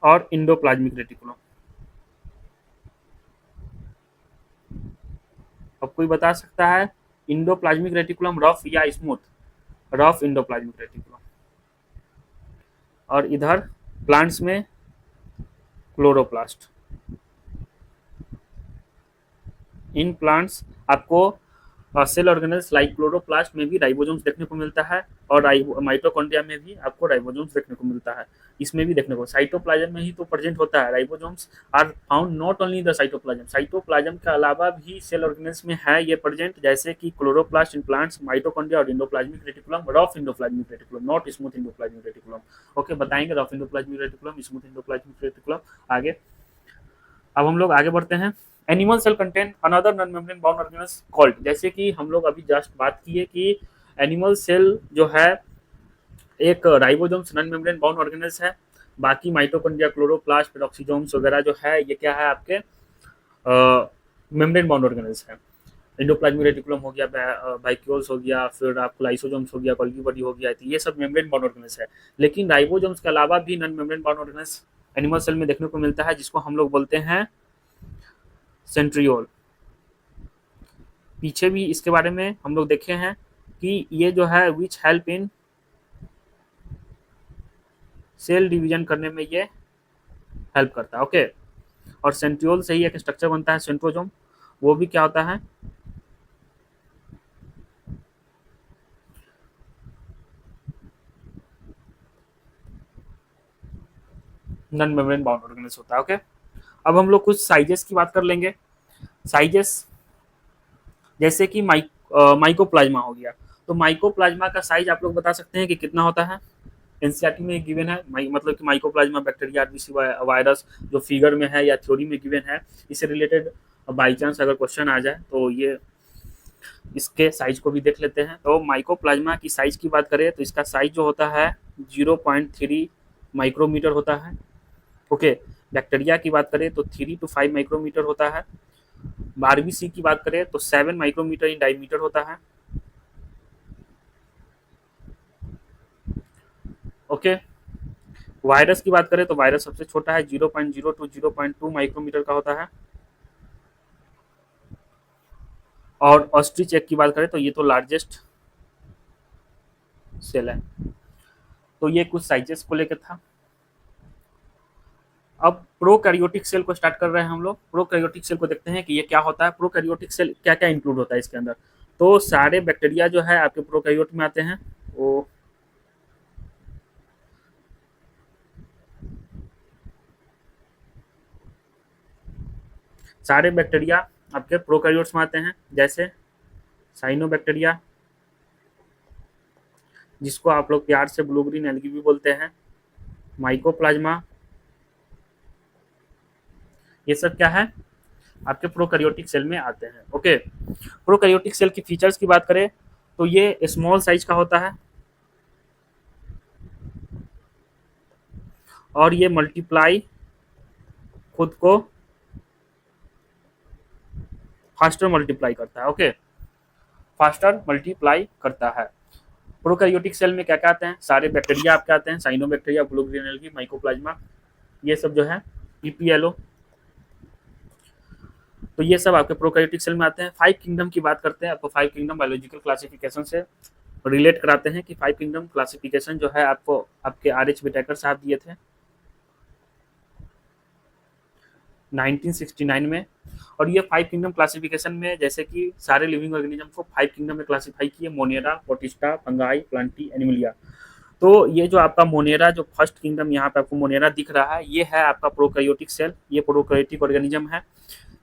और इंडोप्लाज्मिक रेटिकुलम। अब कोई बता सकता है इंडोप्लाज्मिक रेटिकुलम रफ या स्मूथ? Rough endoplasmic reticulum. और इधर प्लांट्स में क्लोरोप्लास्ट। इन प्लांट्स आपको सेल ऑर्गेनल्स लाइक क्लोरोप्लास्ट में भी राइबोसोम्स देखने को मिलता है, और माइटोकॉन्ड्रिया में भी आपको राइबोसोम्स देखने को मिलता है। इसमें भी देखने को साइटोप्लाज्म में ही तो प्रेजेंट होता है। Ribosomes are found not only the cytoplasm, cytoplasm के अलावा भी सेल ऑर्गेनल्स में है ये प्रेजेंट, जैसे कि क्लोरोप्लास्ट इन प्लांट्स, माइटोकॉन्ड्रिया और endoplasmic reticulum, rough endoplasmic reticulum, not smooth endoplasmic reticulum. Okay, बताएंगे rough endoplasmic reticulum, smooth endoplasmic reticulum आगे। अब हम लोग आगे बढ़ते हैं। Animal cell contain another non membrane bound organelles called, जैसे कि हम लोग अभी जस्ट बात किए कि एनिमल सेल जो है एक ribosomes non membrane bound organelles है, बाकी माइटोकॉन्ड्रिया, क्लोरोप्लास्ट, पेरोक्सीसोम्स वगैरह जो है ये क्या है आपके मेम्ब्रेन बाउंड ऑर्गेनेल्स है। एंडोप्लाज्मिक रेटिकुलम हो गया, वैक्यूल्स हो गया, फिर आपको लाइसोसोम्स हो गया, गोल्गी बॉडी हो गया, तो ये सब मेम्ब्रेन बाउंड ऑर्गेनेल्स है। लेकिन राइबोसोम्स के अलावा भी non membrane bound organelles animal cell में देखने को मिलता है, जिसको हम लोग बोलते हैं सेंट्रियोल। पीछे भी इसके बारे में हम लोग देखे हैं कि ये जो है which help in cell division करने में ये हेल्प करता है। ओके, और सेंट्रियोल से ही एक स्ट्रक्चर बनता है सेंट्रोजोम, वो भी क्या होता है, नॉन मेम्ब्रेन बाउंड ऑर्गेनेल्स होता है। ओके, अब हम लोग कुछ साइजेस की बात कर लेंगे। साइजेस जैसे कि माइकोप्लाज्मा हो गया, तो माइकोप्लाज्मा का साइज आप लोग बता सकते हैं कि कितना होता है? एनसीईआरटी में गिवन है, मतलब कि माइकोप्लाज्मा बैक्टीरिया, आरबीसी वायरस जो फिगर में है या थ्योरी में गिवन है, इससे रिलेटेड बाई चांस अगर क्वेश्चन आ जाए तो ये इसके साइज को भी देख लेते हैं। तो माइकोप्लाज्मा की साइज की बात करें तो इसका साइज जो होता है 0.3 माइक्रोमीटर होता है। ओके, बैक्टीरिया की बात करें तो 3 to 5 माइक्रोमीटर होता है। आरबीसी की बात करें तो 7 माइक्रोमीटर इन डायमीटर होता है। ओके, वायरस की बात करें तो वायरस सबसे छोटा है, 0.0 to 0.2 माइक्रोमीटर का होता है। और ऑस्ट्रिच एग की बात करें तो ये तो लार्जेस्ट सेल है। तो ये कुछ साइजेस को लेकर था। अब प्रोकैरियोटिक सेल को स्टार्ट कर रहे हैं हम लोग। प्रोकैरियोटिक सेल को देखते हैं कि ये क्या होता है, प्रोकैरियोटिक सेल क्या क्या इंक्लूड होता है इसके अंदर। तो सारे बैक्टीरिया जो है आपके प्रोकैरियोट में आते हैं, वो सारे बैक्टीरिया आपके प्रोकैरियोट्स में आते हैं, जैसे साइनोबैक्टीरिया, जिसको आप लोग प्यार से ब्लू ग्रीन एल्गी भी बोलते हैं, माइकोप्लाज्मा, ये सब क्या है आपके प्रोकैरियोटिक सेल में आते हैं। ओके, प्रोकैरियोटिक सेल की फीचर्स की बात करें तो ये स्मॉल साइज का होता है और ये मल्टीप्लाई खुद को फास्टर मल्टीप्लाई करता है। ओके, फास्टर मल्टीप्लाई करता है। प्रोकैरियोटिक सेल में क्या क्या आते हैं, सारे बैक्टीरिया आपके आते हैं, cyanobacteria, blue green algae, mycoplasma, ये सब जो है ईपीएलओ, तो ये सब आपके प्रोकैरियोटिक सेल में आते हैं। 5 किंगडम की बात करते हैं, आपको 5 किंगडम बायोलॉजिकल क्लासिफिकेशन से रिलेट कराते हैं कि 5 किंगडम क्लासिफिकेशन जो है आपको आपके आर.एच. विटेकर साहब दिए थे 1969 में। और ये 5 किंगडम क्लासिफिकेशन में जैसे कि सारे लिविंग ऑर्गेनिज्म को 5 किंगडम में क्लासिफाई किए, Monera, protista, fungi, Plantae, Animalia. तो ये जो आपका मोनेरा, जो फर्स्ट किंगडम यहाँ पे आपको मोनेरा दिख रहा है, ये है आपका प्रोकैरियोटिक सेल, ये प्रोकैरियोटिक ऑर्गेनिज्म है।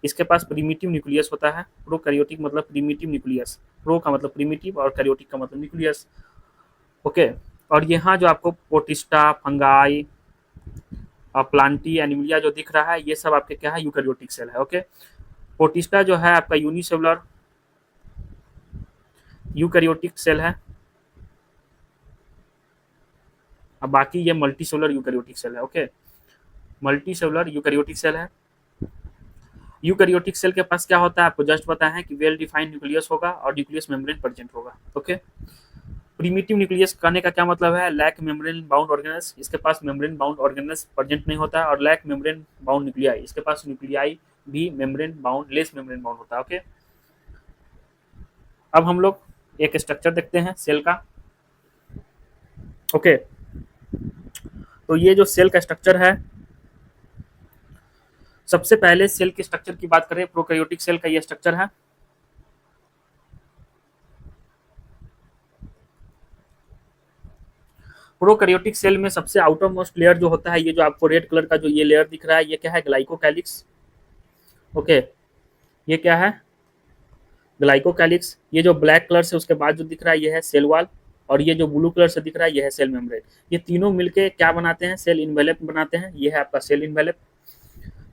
इसके पास प्रिमिटिव न्यूक्लियस होता है। प्रोकैरियोटिक मतलब प्रिमिटिव न्यूक्लियस, प्रो का मतलब प्रिमिटिव और कैरियोटिक का मतलब न्यूक्लियस। ओके, और यहाँ जो आपको प्रोटिस्टा, फंगाई और प्लांटी, एनिमलिया जो दिख रहा है, ये सब आपके क्या है, यूकैरियोटिक सेल है। ओके, प्रोटिस्टा जो है आपका यूनिसेलुलर यूकैरियोटिक सेल है, अब बाकी ये मल्टीसेलुलर यूकैरियोटिक सेल है। ओके, मल्टीसेलुलर यूकैरियोटिक सेल है। यूकैरियोटिक सेल के पास क्या होता है, आपको जस्ट पता है कि वेल डिफाइंड न्यूक्लियस होगा और न्यूक्लियस मेम्ब्रेन प्रेजेंट होगा। ओके, प्रिमिटिव न्यूक्लियस कहने का क्या मतलब है, लैक मेम्ब्रेन बाउंड ऑर्गेनल्स, इसके पास मेम्ब्रेन बाउंड ऑर्गेनल्स प्रेजेंट नहीं होता है, और लैक मेम्ब्रेन बाउंड न्यूक्लियाई, इसके पास न्यूक्लियाई भी membrane bound, less membrane bound होता है। ओके, अब हम लोग एक स्ट्रक्चर देखते हैं सेल का। ओके, तो ये जो सेल का स्ट्रक्चर है, सबसे पहले सेल के स्ट्रक्चर की बात करें, प्रोकैरियोटिक सेल का ये स्ट्रक्चर है। प्रोकैरियोटिक सेल में सबसे आउटर मोस्ट लेयर जो होता है, ये जो आपको रेड कलर का जो ये लेयर दिख रहा है, ये क्या है, ग्लाइकोकैलिक्स। ओके, ये क्या है, ग्लाइकोकैलिक्स। ये जो ब्लैक कलर से उसके बाद जो दिख रहा है, ये है सेल वॉल, और ये जो ब्लू कलर से दिख रहा है, ये है सेल मेम्ब्रेन। ये तीनों मिलके क्या बनाते हैं, सेल इन्वेलप बनाते हैं। ये है आपका सेल इन्वेलप,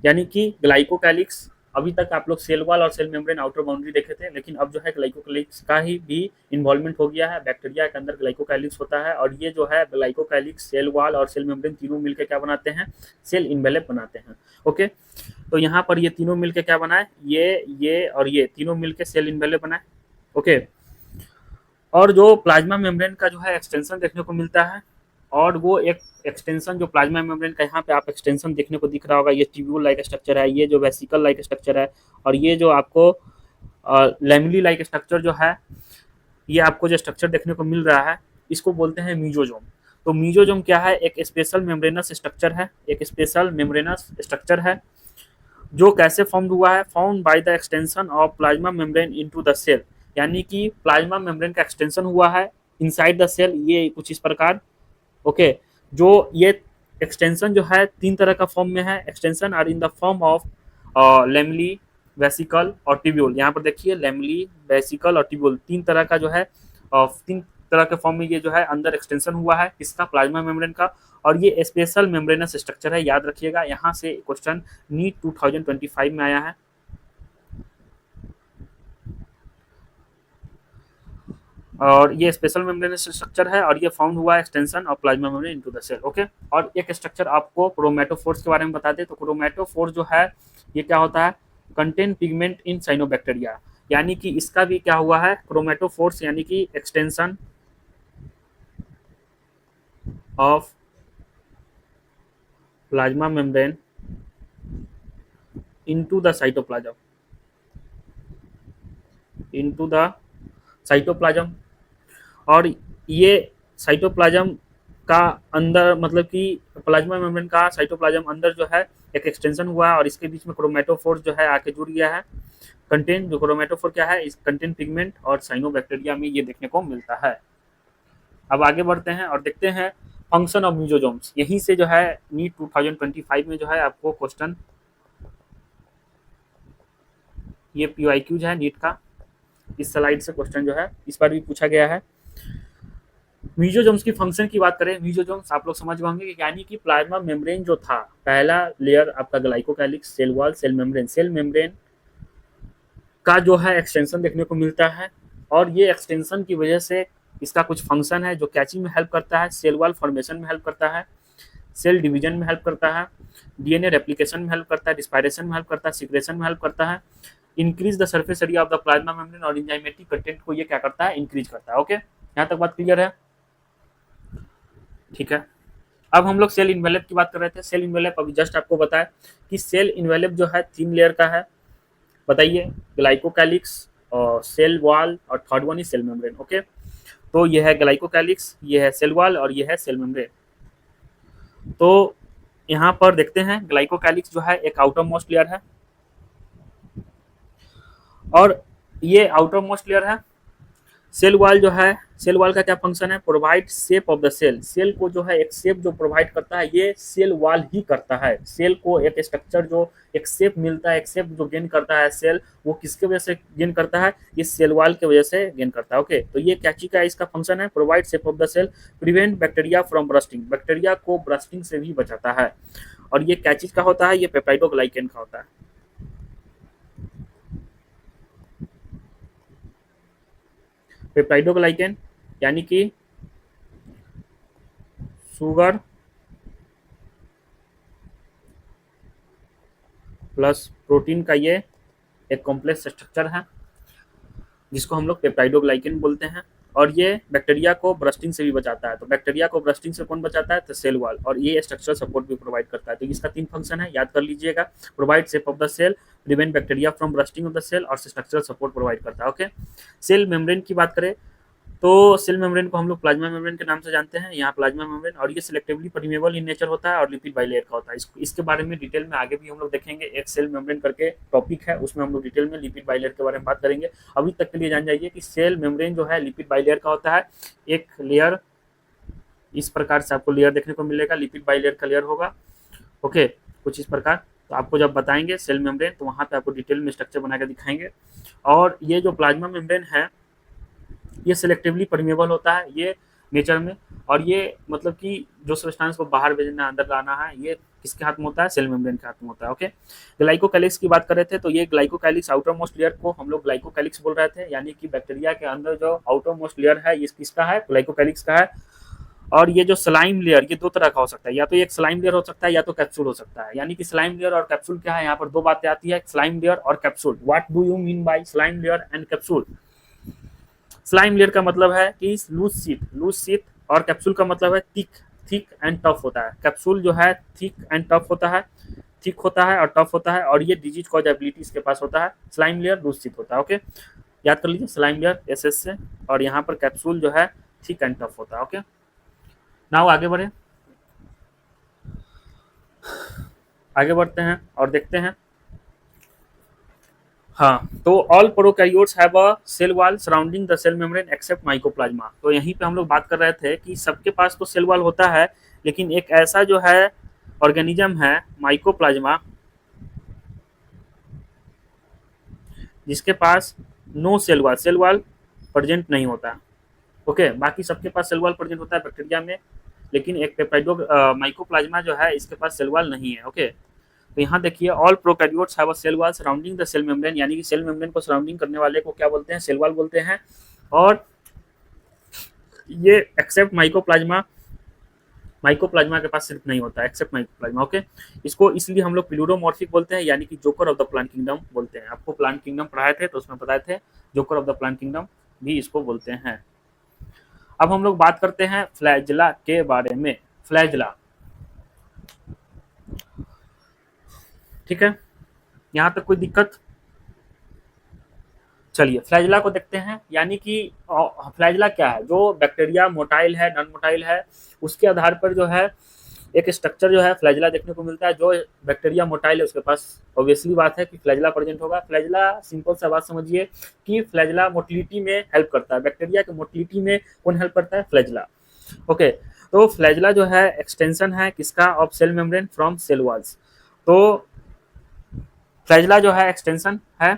यानी कि ग्लाइकोकैलिक्स। अभी तक आप लोग सेल वॉल और सेल मेम्ब्रेन आउटर बाउंड्री देखे थे, लेकिन अब जो है ग्लाइकोकैलिक्स का ही भी इन्वॉल्वमेंट हो गया है। बैक्टीरिया के अंदर ग्लाइकोकैलिक्स होता है, और ये जो है ग्लाइकोकैलिक्स, सेल वॉल और सेल मेम्ब्रेन तीनों मिलकर क्या बनाते हैं, सेल इन्वेलप बनाते हैं। ओके, तो यहाँ पर ये तीनों मिलकर क्या बनाए, ये और ये तीनों मिलकर सेल इन्वेलप बनाए। ओके, और जो प्लाज्मा मेम्ब्रेन का जो है एक्सटेंशन देखने को मिलता है, और वो एक एक्सटेंशन जो प्लाज्मा मेम्ब्रेन का यहाँ पे आप एक्सटेंशन देखने को दिख रहा होगा, ये ट्यूब्यूल लाइक स्ट्रक्चर है, ये जो वेसिकल लाइक स्ट्रक्चर है, और ये जो आपको लैमिली लाइक स्ट्रक्चर जो है, ये आपको जो स्ट्रक्चर देखने को मिल रहा है, इसको बोलते हैं मीजोजोम। तो मीजोजोम क्या है, एक स्पेशल मेम्ब्रेनस स्ट्रक्चर है, एक स्पेशल मेम्ब्रेनस स्ट्रक्चर है, जो कैसे फॉर्म हुआ है, form by the extension of plasma membrane into the cell, यानी कि प्लाज्मा मेम्ब्रेन का एक्सटेंशन हुआ है इनसाइड द सेल, ये कुछ इस प्रकार। ओके, जो ये एक्सटेंशन जो है 3 तरह का फॉर्म में है, extension are in the form of lamellae, vesicle और ट्यूब्यूल। यहाँ पर देखिए लेमली, वेसिकल और ट्यूब्यूल 3 तरह का जो है 3 तरह के फॉर्म में ये जो है अंदर एक्सटेंशन हुआ है इसका, प्लाज्मा मेम्ब्रेन का, और ये स्पेशल मेम्ब्रेनस स्ट्रक्चर है, याद रखिएगा। यहाँ से क्वेश्चन नीट 2025 में आया है। और ये स्पेशल मेम्ब्रेनस स्ट्रक्चर है, और ये फाउंड हुआ extension of plasma membrane into the cell. Okay, और एक स्ट्रक्चर आपको क्रोमैटोफोर्स के बारे में बता दें, तो क्रोमैटोफोर्स जो है ये क्या होता है, कंटेन पिगमेंट इन साइनोबैक्टीरिया, यानी कि इसका भी क्या हुआ है, क्रोमैटोफोर्स यानी कि extension of plasma membrane into the cytoplasm, into the cytoplasm. और ये साइटोप्लाज्म का अंदर मतलब कि प्लाज्मा मेम्ब्रेन का साइटोप्लाज्म अंदर जो है एक एक्सटेंशन हुआ है, और इसके बीच में क्रोमैटोफोर जो है आके जुड़ गया है। कंटेन जो क्रोमैटोफोर क्या है, इस कंटेन पिगमेंट, और साइनोबैक्टीरिया में ये देखने को मिलता है। अब आगे बढ़ते हैं और देखते हैं फंक्शन ऑफ मीजोजोम्स। यहीं से जो है नीट 2025 में जो है आपको क्वेश्चन ये PYQ है नीट का, इस स्लाइड से क्वेश्चन जो है इस बार भी पूछा गया है। मीजोजोम्स की फंक्शन की बात करें, मीजोजोम्स आप लोग समझ होंगे कि यानी कि प्लाज्मा मेम्ब्रेन जो था, पहला लेयर आपका glycocalyx, cell wall, cell membrane का जो है एक्सटेंशन देखने को मिलता है, और ये एक्सटेंशन की वजह से इसका कुछ फंक्शन है जो कैचिंग में हेल्प करता है, सेल वॉल फॉर्मेशन में हेल्प करता है, सेल डिवीजन में हेल्प करता है, डीएनए रेप्लिकेशन में हेल्प करता है, रिस्पायरेशन में हेल्प करता है, सिक्रेशन में हेल्प करता है, increase the surface area of the plasma membrane, और एंजाइमेटिक कंटेंट को ये क्या करता है, इंक्रीज करता है। ओके, यहाँ तक बात क्लियर है? ठीक है, अब हम लोग सेल इन्वेलप की बात कर रहे थे। सेल इन्वेलप अभी जस्ट आपको बताया कि सेल इन्वेलप जो है 3 लेयर का है, बताइए, ग्लाइकोकैलिक्स और सेल वॉल, और third one is cell membrane. Okay, तो ये है ग्लाइकोकैलिक्स, ये है सेल वॉल, और ये है सेल मेम्ब्रेन। तो यहाँ पर देखते हैं ग्लाइकोकैलिक्स जो है एक आउटर मोस्ट लेयर है, और ये आउटर मोस्ट लेयर है। सेल वॉल जो है, सेल वॉल का क्या फंक्शन है, provide shape of the cell, cell को जो है एक शेप जो प्रोवाइड करता है ये सेल वॉल ही करता है। सेल को एक स्ट्रक्चर जो एक शेप मिलता है, एक शेप जो गेन करता है सेल, वो किसके वजह से गेन करता है, ये सेल वॉल के वजह से गेन करता है। ओके, तो ये क्या चीज का इसका फंक्शन है, provide shape of the cell, prevent bacteria from bursting, bacteria को ब्रस्टिंग से भी बचाता है। और ये क्या चीज का होता है, ये पेप्टाइडोग्लाइकेन का होता है। पेप्टाइडोग्लाइकेन यानी कि शुगर प्लस प्रोटीन का ये एक कॉम्प्लेक्स स्ट्रक्चर है जिसको हम लोग पेप्टाइडोग्लाइकेन बोलते हैं, और ये बैक्टीरिया को ब्रस्टिंग से भी बचाता है। तो बैक्टीरिया को ब्रस्टिंग से कौन बचाता है, तो सेल वॉल, और ये स्ट्रक्चरल सपोर्ट भी प्रोवाइड करता है। तो इसका 3 फंक्शन है, याद कर लीजिएगा, provide shape of the cell, prevent bacteria from bursting of the cell, और स्ट्रक्चरल सपोर्ट प्रोवाइड करता है। ओके, सेल मेम्ब्रेन की बात करें तो सेल मेम्ब्रेन को हम लोग प्लाज्मा मेम्ब्रेन के नाम से जानते हैं, यहाँ प्लाज्मा मेम्ब्रेन, और ये सिलेक्टिवली परमेबल इन नेचर होता है और लिपिड बाइलेयर का होता है। इसके बारे में डिटेल में आगे भी हम लोग देखेंगे, एक सेल मेम्ब्रेन करके टॉपिक है, उसमें हम लोग डिटेल में लिपिड बाइलेयर के बारे में बात करेंगे। अभी तक के लिए जान जाइए कि सेल मेम्ब्रेन जो है लिपिड बाइलेयर का होता है। एक लेयर इस प्रकार से आपको लेयर देखने को मिलेगा, लिपिड बाइलेयर का लेयर होगा। ओके, कुछ इस प्रकार। तो आपको जब बताएंगे सेल मेम्ब्रेन तो वहाँ पे आपको डिटेल में स्ट्रक्चर बना के दिखाएंगे। और ये जो प्लाज्मा मेम्ब्रेन है ये सिलेक्टिवली परमेबल होता है ये नेचर में, और ये मतलब कि जो सब्सटेंस को बाहर भेजना अंदर लाना है ये किसके हाथ में होता है, सेल मेम्ब्रेन के हाथ में होता है। ओके, ग्लाइकोकैलिक्स की बात कर रहे थे, तो ये ग्लाइकोकैलिक्स आउटर मोस्ट लेयर को हम लोग ग्लाइकोकैलिक्स बोल रहे थे, यानी कि बैक्टीरिया के अंदर जो आउटर मोस्ट लेयर है ये किसका है, ग्लाइकोकैलिक्स का है। और ये जो स्लाइम लेयर ये 2 तरह का हो सकता है, या तो एक स्लाइम लेयर हो सकता है या तो कैप्सूल हो सकता है। यानी कि स्लाइम लेयर और कैप्सूल क्या है, यहाँ पर 2 बातें आती है, स्लाइम लेयर और capsule. What do you mean by slime layer and capsule? Slime layer का मतलब है कि लूज शीट, और कैप्सूल का मतलब है थिक एंड टफ होता है। कैप्सूल जो है थिक एंड टफ होता है, थिक होता है और टफ होता है, और ये डिजीज कॉज एबिलिटी इसके पास होता है। स्लाइम लेयर लूज शीट होता है। ओके, याद कर लीजिए, स्लाइम लेयर एसएस से, और यहाँ पर कैप्सूल जो है थिक एंड टफ होता है। ओके, नाउ आगे बढ़े, आगे बढ़ते हैं और देखते हैं। हाँ, तो all prokaryotes have a cell wall surrounding the cell membrane except mycoplasma. तो यहीं पे हम लोग बात कर रहे थे कि सबके पास तो सेल वॉल होता है, लेकिन एक ऐसा जो है ऑर्गेनिज्म है माइकोप्लाज्मा जिसके पास नो सेल वॉल प्रेजेंट नहीं होता। ओके, बाकी सबके पास सेल वॉल प्रेजेंट होता है बैक्टीरिया में, लेकिन एक पेप्टाइडो माइकोप्लाज्मा जो है इसके पास सेल वॉल नहीं है। ओके, तो यहाँ देखिए, all prokaryotes have a cell wall surrounding the cell membrane, यानी कि सेल मेम्ब्रेन को सराउंडिंग करने वाले को क्या बोलते हैं, सेल वॉल बोलते हैं। और ये एक्सेप्ट माइकोप्लाज्मा, माइकोप्लाज्मा के पास सिर्फ नहीं होता, एक्सेप्ट माइकोप्लाज्मा। ओके, इसको इसलिए हम लोग प्लूरोमॉर्फिक बोलते हैं, यानी कि joker of the plant kingdom बोलते हैं। आपको प्लांट किंगडम पढ़ाए थे तो उसमें बताए थे, joker of the plant kingdom भी इसको बोलते हैं। अब हम लोग बात करते हैं फ्लैजिला के बारे में। फ्लैजिला, ठीक है, यहाँ तक कोई दिक्कत? चलिए फ्लैजिला को देखते हैं। यानी कि फ्लैजिला क्या है, जो बैक्टीरिया मोटाइल है नॉन मोटाइल है उसके आधार पर जो है एक स्ट्रक्चर जो है फ्लैजिला देखने को मिलता है। जो बैक्टीरिया मोटाइल है उसके पास ऑब्वियसली बात है कि फ्लैजिला प्रेजेंट होगा। फ्लैजिला सिंपल सा बात समझिए कि फ्लैजिला मोटिलिटी में हेल्प करता है, बैक्टीरिया के मोटिलिटी में कौन हेल्प करता है, फ्लैजिला। ओके, तो फ्लैजिला जो है एक्सटेंशन है किसका, of cell membrane from cell walls. तो फ्लैजिला जो है एक्सटेंशन है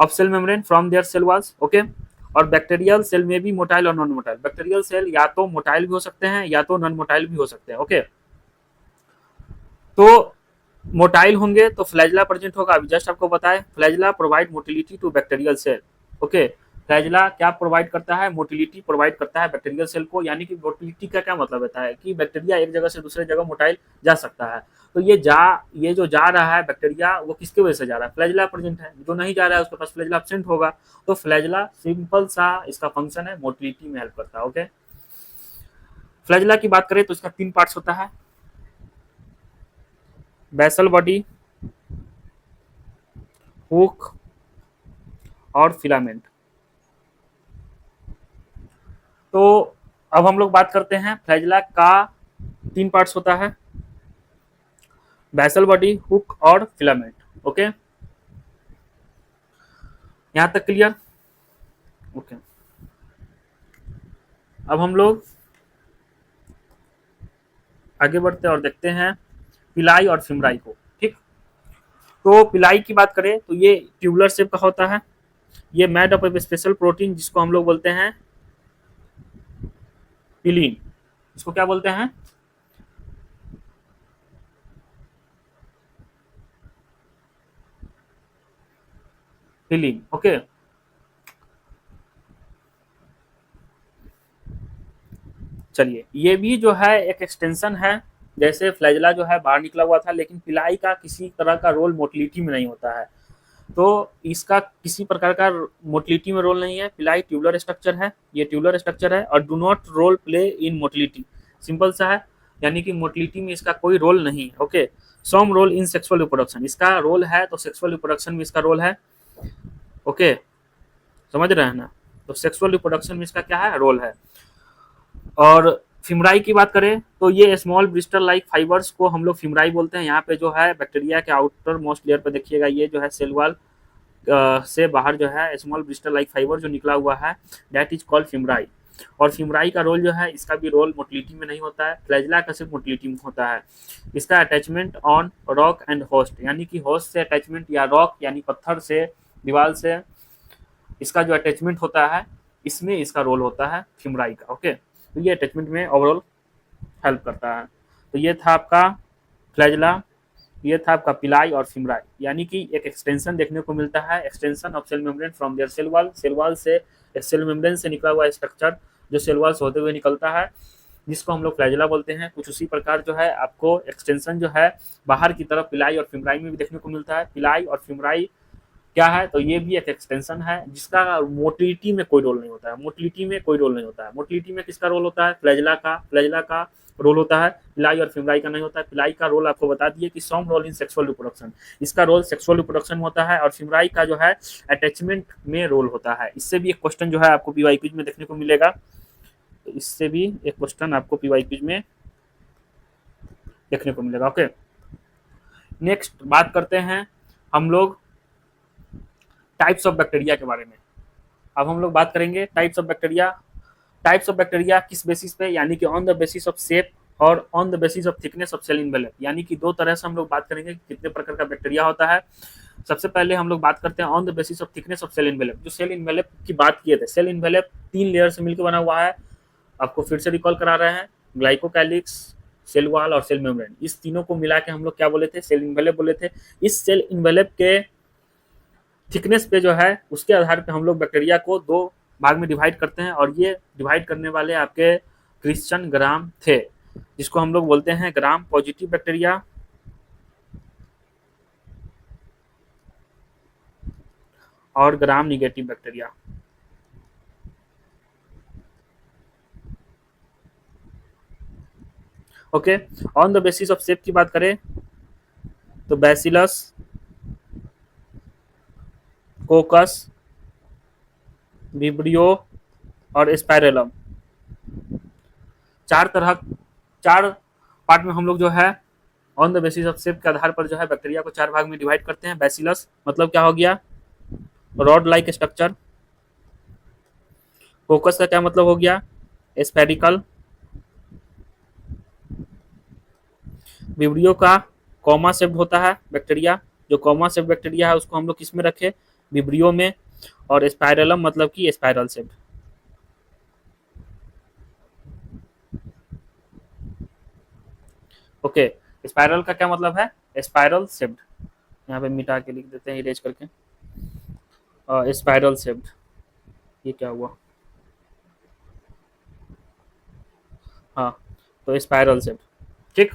of cell membrane from their cell walls, okay. और बैक्टीरियल सेल में भी मोटाइल और नॉन मोटाइल, बैक्टीरियल सेल या तो मोटाइल भी हो सकते हैं या तो नॉन मोटाइल भी हो सकते हैं, ओके। तो मोटाइल होंगे तो फ्लैजिला प्रेजेंट होगा, अभी जस्ट आपको बताएं, flagella provide motility to bacterial cell, okay. Flagella क्या प्रोवाइड करता है, मोटिलिटी प्रोवाइड करता है बैक्टीरियल सेल को, यानी कि मोटिलिटी का क्या मतलब होता है कि बैक्टीरिया एक जगह से दूसरे जगह मोटाइल जा सकता है। तो ये जो जा रहा है बैक्टीरिया, वो किसकी वजह से जा रहा है, फ्लैजिला प्रेजेंट है। जो नहीं जा रहा है उसके पास फ्लैजिला एब्सेंट होगा। तो फ्लैजिला सिंपल सा इसका फंक्शन है, मोटिलिटी में हेल्प करता है, ओके। फ्लैजिला की बात करें तो इसका 3 पार्ट्स होता है, बेसल बॉडी, हुक और फिलामेंट। तो अब हम लोग बात करते हैं फ्लैजिला का 3 पार्ट्स होता है, बेसल बॉडी, हुक और फिलामेंट, ओके। यहां तक क्लियर, ओके। अब हम लोग आगे बढ़ते हैं और देखते हैं पिलाई और फिमराई को, ठीक। तो पिलाई की बात करें तो ये ट्यूबुलर शेप का होता है, ये made up of special protein जिसको हम लोग बोलते हैं पिलीन। इसको क्या बोलते हैं, पिलीन, ओके। चलिए, ये भी जो है एक एक्सटेंशन है, जैसे फ्लैजिला जो है बाहर निकला हुआ था, लेकिन पिलाई का किसी तरह का रोल मोटिलिटी में नहीं होता है। तो इसका किसी प्रकार का मोटिलिटी में रोल नहीं है। पिलाई ट्यूबुलर स्ट्रक्चर है, ये ट्यूबुलर स्ट्रक्चर है और do not role play in motility, simple सा है, यानी कि मोटिलिटी में इसका कोई रोल नहीं है, okay. Some role in sexual reproduction, इसका रोल है तो सेक्सुअल रिप्रोडक्शन में इसका रोल है, ओके, समझ रहे हैं ना। तो सेक्सुअल रिप्रोडक्शन में इसका क्या है, रोल है। और फिमराई की बात करें तो ये स्मॉल ब्रिस्टल लाइक फाइबर्स को हम लोग फिमराई बोलते हैं। यहाँ पे जो है बैक्टीरिया के आउटर मोस्ट लेयर पे देखिएगा, ये जो है सेल वॉल से बाहर जो है स्मॉल ब्रिस्टल लाइक फाइबर जो निकला हुआ है, दैट इज कॉल्ड फिमराई। और फिमराई का रोल जो है, इसका भी रोल मोटिलिटी में नहीं होता है, फ्लैजिला का सिर्फ मोटिलिटी में होता है। इसका attachment on rock and host, यानी कि होस्ट से अटैचमेंट या रॉक यानी पत्थर से, दीवार से इसका जो अटैचमेंट होता है, इसमें इसका रोल होता है फिमराई का, ओके। तो ये अटैचमेंट में ओवरऑल हेल्प करता है। तो ये था आपका फ्लैजिला, ये था आपका पिलाई और फिमराई, यानी कि एक एक्सटेंशन देखने को मिलता है, extension of cell membrane from their cell wall, cell wall से सेल मेम्ब्रेन से निकला हुआ स्ट्रक्चर जो सेल वॉल से होते हुए निकलता है, जिसको हम लोग फ्लैजिला बोलते हैं। कुछ उसी प्रकार जो है आपको एक्सटेंशन जो है बाहर की तरफ पिलाई और फिमराई में भी देखने को मिलता है। पिलाई और फिमराई क्या है, तो ये भी एक एक्सटेंशन है जिसका मोटिलिटी में कोई रोल नहीं होता है, मोटिलिटी में कोई रोल नहीं होता है। मोटिलिटी में किसका रोल होता है, फ्लैजिला का रोल होता है, पिलाई और फिमराई का नहीं होता है। पिलाई का रोल आपको बता दिए कि सम रोल इन सेक्सुअल रिप्रोडक्शन, इसका रोल सेक्सुअल रिप्रोडक्शन होता है, और फिमराई का जो है अटैचमेंट में रोल होता है। इससे भी एक क्वेश्चन जो है आपको पीवाई क्विज में देखने को मिलेगा, तो इससे भी एक क्वेश्चन आपको पीवाई क्विज में देखने को मिलेगा, ओके। नेक्स्ट बात करते हैं हम लोग टाइप्स ऑफ बैक्टीरिया के बारे में। अब हम लोग बात करेंगे types of bacteria. Types of bacteria किस बेसिस पे, यानी कि on the basis of shape और on the basis of thickness of cell envelope, यानी कि दो तरह से हम लोग बात करेंगे कि कितने प्रकार का बैक्टीरिया होता है। सबसे पहले हम लोग बात करते हैं on the basis of thickness of cell envelope. जो सेल इनवेलप की बात किए थे, सेल इनवेलप 3 लेयर से मिलकर बना हुआ है, आपको फिर से रिकॉल करा रहे हैं, ग्लाइकोकैलिक्स, सेल वॉल और सेल मेम्ब्रेन, इस तीनों को मिला के हम लोग क्या बोले थे, सेल इनवेलप बोले थे। इस सेल इनवेलप के थिकनेस पे जो है उसके आधार पे हम लोग बैक्टीरिया को 2 भाग में डिवाइड करते हैं, और ये डिवाइड करने वाले आपके क्रिश्चियन ग्राम थे, जिसको हम लोग बोलते हैं ग्राम पॉजिटिव बैक्टीरिया और gram negative bacteria. Okay, on the basis of shape की बात करें तो बैसिलस, कोकस, विब्रियो और स्पाइरेलम, 4 पार्ट में हम लोग जो है on the basis of shape के आधार पर जो है बैक्टीरिया को 4 भाग में डिवाइड करते हैं। बैसिलस मतलब क्या हो गया, रॉड लाइक स्ट्रक्चर। कोकस का क्या मतलब हो गया, स्फेरिकल। विब्रियो का कॉमा शेप्ड होता है बैक्टीरिया, जो कॉमा शेप्ड बैक्टीरिया है उसको हम लोग किस में रखे, विब्रियो में, और स्पाइरलम मतलब कि स्पाइरल शेप्ड। ओके, स्पाइरल का क्या मतलब है? Spiral shaped. यहाँ पे मिटा के लिख देते हैं इरेज करके, स्पाइरल शेप्ड। ये क्या हुआ? हाँ, तो स्पाइरल शेप्ड। ठीक।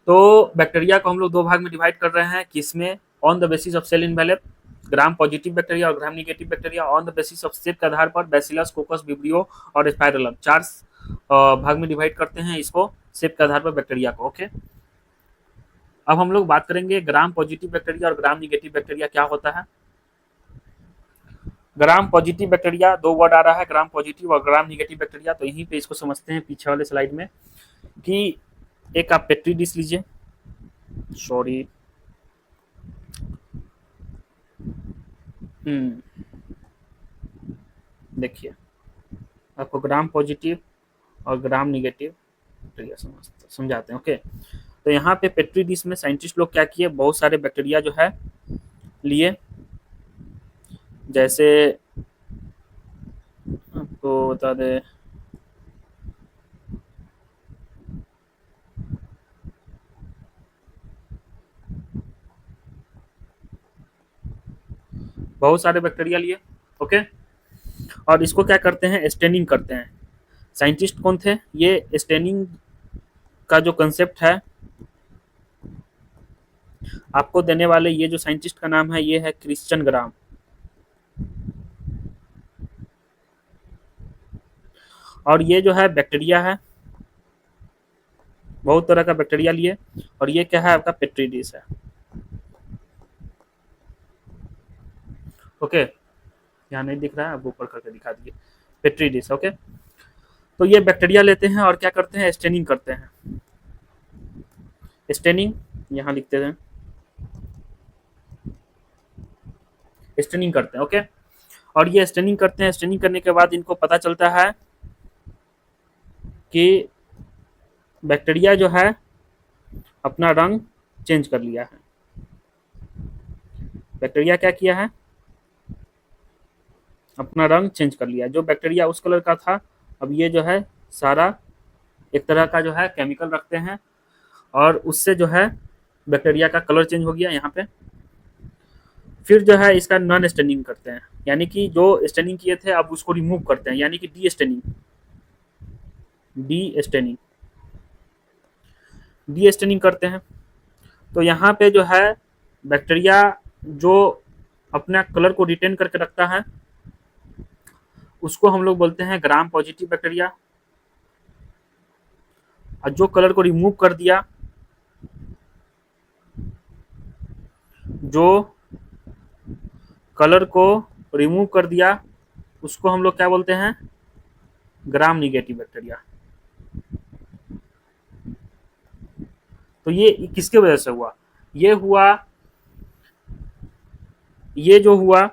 तो बैक्टीरिया को हम लोग दो भाग में डिवाइड कर रहे हैं, किसमें? On the basis of cell envelope, gram positive bacteria और gram negative bacteria. On the basis of shape के आधार पर बैसिलस, कोकस, विब्रियो और स्पाइरलम, चार भाग में डिवाइड करते हैं इसको, शेप के आधार पर बैक्टीरिया को। ओके, अब हम लोग बात करेंगे ग्राम पॉजिटिव बैक्टीरिया और ग्राम निगेटिव बैक्टीरिया क्या होता है। ग्राम पॉजिटिव बैक्टीरिया, दो वर्ड आ रहा है, ग्राम पॉजिटिव और ग्राम निगेटिव बैक्टीरिया। तो यहीं पे इसको समझते हैं पीछे वाले स्लाइड में, कि एक आप पेट्री डिश लीजिए, सॉरी, देखिए आपको ग्राम पॉजिटिव और ग्राम निगेटिव बैक्टीरिया समझाते हैं। ओके, तो यहाँ पे पेट्री डिश में साइंटिस्ट लोग क्या किए, बहुत सारे बैक्टीरिया जो है लिए, जैसे आपको बता दें, बहुत सारे बैक्टीरिया लिए। ओके, और इसको क्या करते हैं, स्टेनिंग करते हैं। साइंटिस्ट कौन थे ये? स्टेनिंग का जो कंसेप्ट है आपको देने वाले, ये जो साइंटिस्ट का नाम है ये है क्रिश्चियन ग्राम। और ये जो है बैक्टीरिया है, बहुत तरह का बैक्टीरिया लिए, और ये क्या है आपका पेट्री डिश है। ओके, यहाँ नहीं दिख रहा है, अब ऊपर करके दिखा दिए, पेट्री डिश। ओके, तो ये बैक्टीरिया लेते हैं और क्या करते हैं, स्टेनिंग करते हैं। स्टेनिंग यहाँ लिखते हैं, स्टेनिंग करते हैं। ओके, और ये स्टेनिंग करते हैं, स्टेनिंग करने के बाद इनको पता चलता है कि बैक्टीरिया जो है अपना रंग चेंज कर लिया है। बैक्टीरिया क्या किया है, अपना रंग चेंज कर लिया। जो बैक्टीरिया उस कलर का था, अब ये जो है सारा एक तरह का जो है केमिकल रखते हैं, और उससे जो है बैक्टीरिया का कलर चेंज हो गया यहाँ पे। फिर जो है इसका नॉन स्टेनिंग करते हैं, यानी कि जो स्टेनिंग किए थे अब उसको रिमूव करते हैं, यानी कि D staining. D staining, D staining करते हैं। तो यहाँ पे जो है बैक्टीरिया जो अपना कलर को रिटेन करके रखता है उसको हम लोग बोलते हैं ग्राम पॉजिटिव बैक्टीरिया, और जो कलर को रिमूव कर दिया, जो कलर को रिमूव कर दिया उसको हम लोग क्या बोलते हैं, ग्राम निगेटिव बैक्टीरिया। तो ये किसके वजह से हुआ, ये हुआ, ये जो हुआ,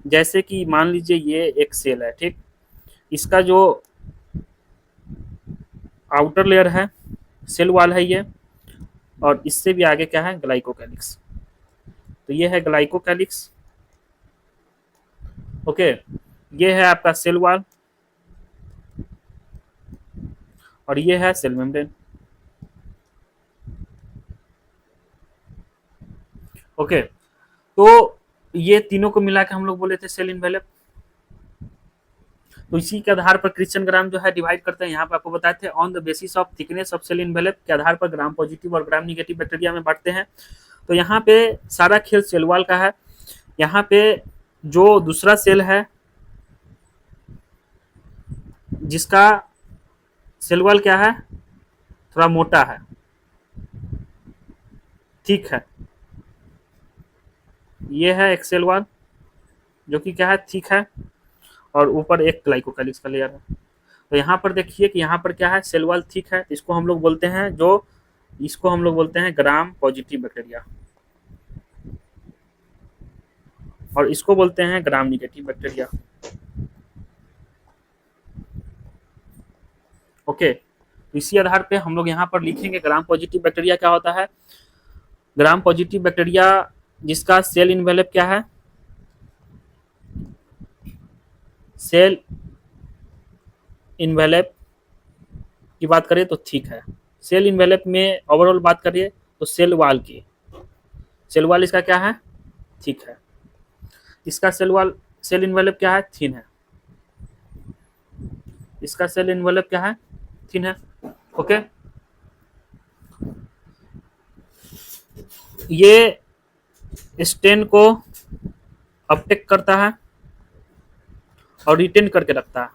जैसे कि मान लीजिए ये एक सेल है, ठीक, इसका जो आउटर लेयर है सेल वॉल है ये, और इससे भी आगे क्या है, ग्लाइकोकैलिक्स। तो ये है ग्लाइकोकैलिक्स। ओके, ये है आपका सेल वॉल, और ये है सेल मेम्ब्रेन। ओके, तो ये तीनों को मिला के हम लोग बोले थे सेल इन्वेलप। तो इसी के आधार पर क्रिश्चियन ग्राम जो है डिवाइड करते हैं। यहाँ पे आपको बताए थे on the basis of thickness of cell envelope के आधार पर ग्राम पॉजिटिव और ग्राम निगेटिव बैक्टीरिया में बांटते हैं। तो यहाँ पे सारा खेल सेल वॉल का है। यहाँ पे जो दूसरा सेल है जिसका सेल वॉल क्या है, थोड़ा मोटा है, ठीक है, ये है एक सेल वॉल जो कि क्या है, ठीक है, और ऊपर एक ग्लाइकोकैलिक्स का लेयर है। तो यहाँ पर देखिए कि यहाँ पर क्या है, सेल वॉल ठीक है, इसको हम लोग बोलते हैं, जो इसको हम लोग बोलते हैं ग्राम पॉजिटिव बैक्टीरिया, और इसको बोलते हैं ग्राम निगेटिव बैक्टीरिया। ओके, तो इसी आधार पे हम लोग यहाँ पर लिखेंगे ग्राम पॉजिटिव बैक्टीरिया क्या होता है। ग्राम पॉजिटिव बैक्टीरिया जिसका सेल इन्वेलप क्या है, सेल इन्वेलप की बात करें तो ठीक है, सेल इन्वेलप में ओवरऑल बात करिए तो सेल वाल की, सेल वाल इसका क्या है, ठीक है, इसका सेल वाल, सेल इन्वेलप क्या है, थिन है, इसका सेल इन्वेलप क्या है, थिन है। ओके, ये स्टेन को अपटेक करता है और रिटेन करके रखता है,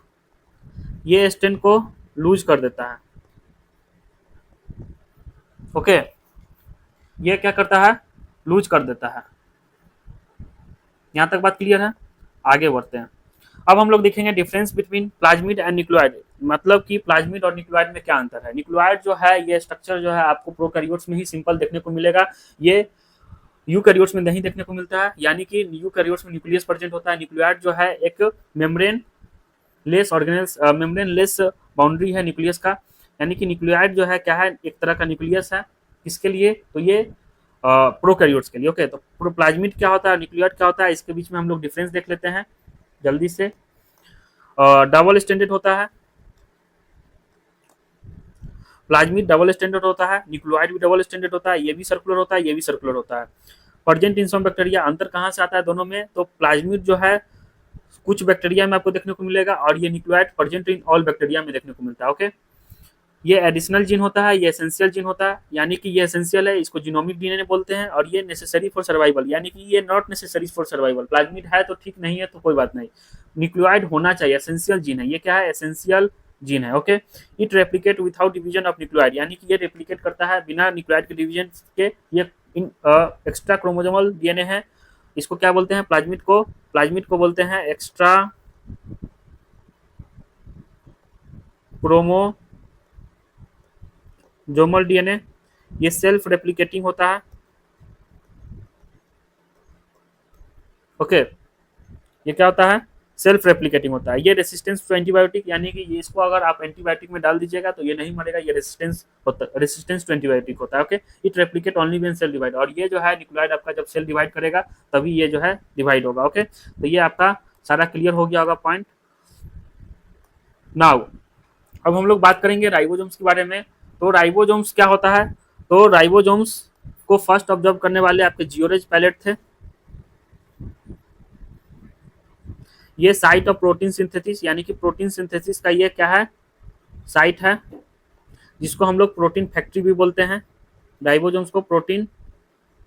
ये स्टेन को लूज कर देता है। ओके, ये क्या करता है, लूज कर देता है। यहाँ तक बात क्लियर है, आगे बढ़ते हैं। अब हम लोग देखेंगे difference between plasmid and nucleoid, मतलब कि प्लाज्मिड और न्यूक्लियोइड में क्या अंतर है। न्यूक्लियोइड जो है ये स्ट्रक्चर जो है आपको प्रोकैरियोट्स में ही सिंपल देखने को मिलेगा, ये यूकैरियोट्स में नहीं देखने को मिलता है, यानी कि यूकैरियोट्स में न्यूक्लियस प्रेजेंट होता है। न्यूक्लियोइड जो है एक membrane less organelles, membrane less boundary है न्यूक्लियस का, यानी कि न्यूक्लियोइड जो है क्या है, एक तरह का न्यूक्लियस है। किसके लिए, तो ये प्रोकैरियोट्स के लिए। ओके, तो प्लाज्मिड क्या होता है, न्यूक्लियोइड क्या होता है, इसके बीच में हम लोग डिफरेंस देख लेते हैं जल्दी से। डबल स्टैंडर्ड होता है, प्लाज्मिड डबल स्टैंडर्ड होता है, न्यूक्लियोइड भी डबल स्टैंडर्ड होता है, ये भी सर्कुलर होता है, ये भी सर्कुलर होता है। प्रेजेंट इन सम बैक्टीरिया, अंतर कहाँ से आता है दोनों में, तो प्लाज्मिड जो है कुछ बैक्टीरिया में आपको देखने को मिलेगा और ये nucleoid present in all bacteria में देखने को मिलता है। ओके, ये एडिशनल जीन होता है, ये एसेंशियल जीन होता है, यानी कि ये एसेंशियल है, इसको जीनोमिक डीएनए बोलते हैं, और ये नेसेसरी फॉर सर्वाइवल, यानी कि ये not necessary for survival. Plasmid है तो ठीक, नहीं है तो कोई बात नहीं, न्यूक्लियोइड होना चाहिए, एसेंशियल जीन है, ये क्या है, एसेंशियल जीन है। Okay, it replicate without division of nucleoid, यानी कि ये रेप्लिकेट करता है बिना न्यूक्लियोइड के डिवीजन के, ये इन एक्स्ट्रा क्रोमोसोमल डीएनए है। इसको क्या बोलते हैं, प्लाज्मिड को बोलते हैं एक्स्ट्रा क्रोमोसोमल डीएनए। ये सेल्फ रेप्लिकेटिंग होता है। ओके, ये क्या होता है, सेल्फ रेप्लिकेटिंग होता है। ये रेसिस्टेंस टू एंटीबायोटिक, यानी कि ये इसको अगर आप एंटीबायोटिक में डाल दीजिएगा तो ये नहीं मरेगा, ये रेसिस्टेंस टू एंटीबायोटिक होता है। Okay, it replicate only when cell divide, और ये जो है न्यूक्लियोइड आपका जब सेल डिवाइड करेगा तभी ये जो है डिवाइड होगा। ओके, तो ये आपका सारा क्लियर हो गया होगा पॉइंट। नाउ अब हम लोग बात करेंगे राइबोसोम्स के बारे में। तो राइबोसोम्स क्या होता है, तो राइबोसोम्स को फर्स्ट ऑब्जर्व करने वाले आपके जियोरेज पैलेट थे। ये साइट ऑफ प्रोटीन सिंथेसिस, यानी कि प्रोटीन सिंथेसिस का ये क्या है, साइट है, जिसको हम लोग प्रोटीन फैक्ट्री भी बोलते हैं। राइबोसोम्स को प्रोटीन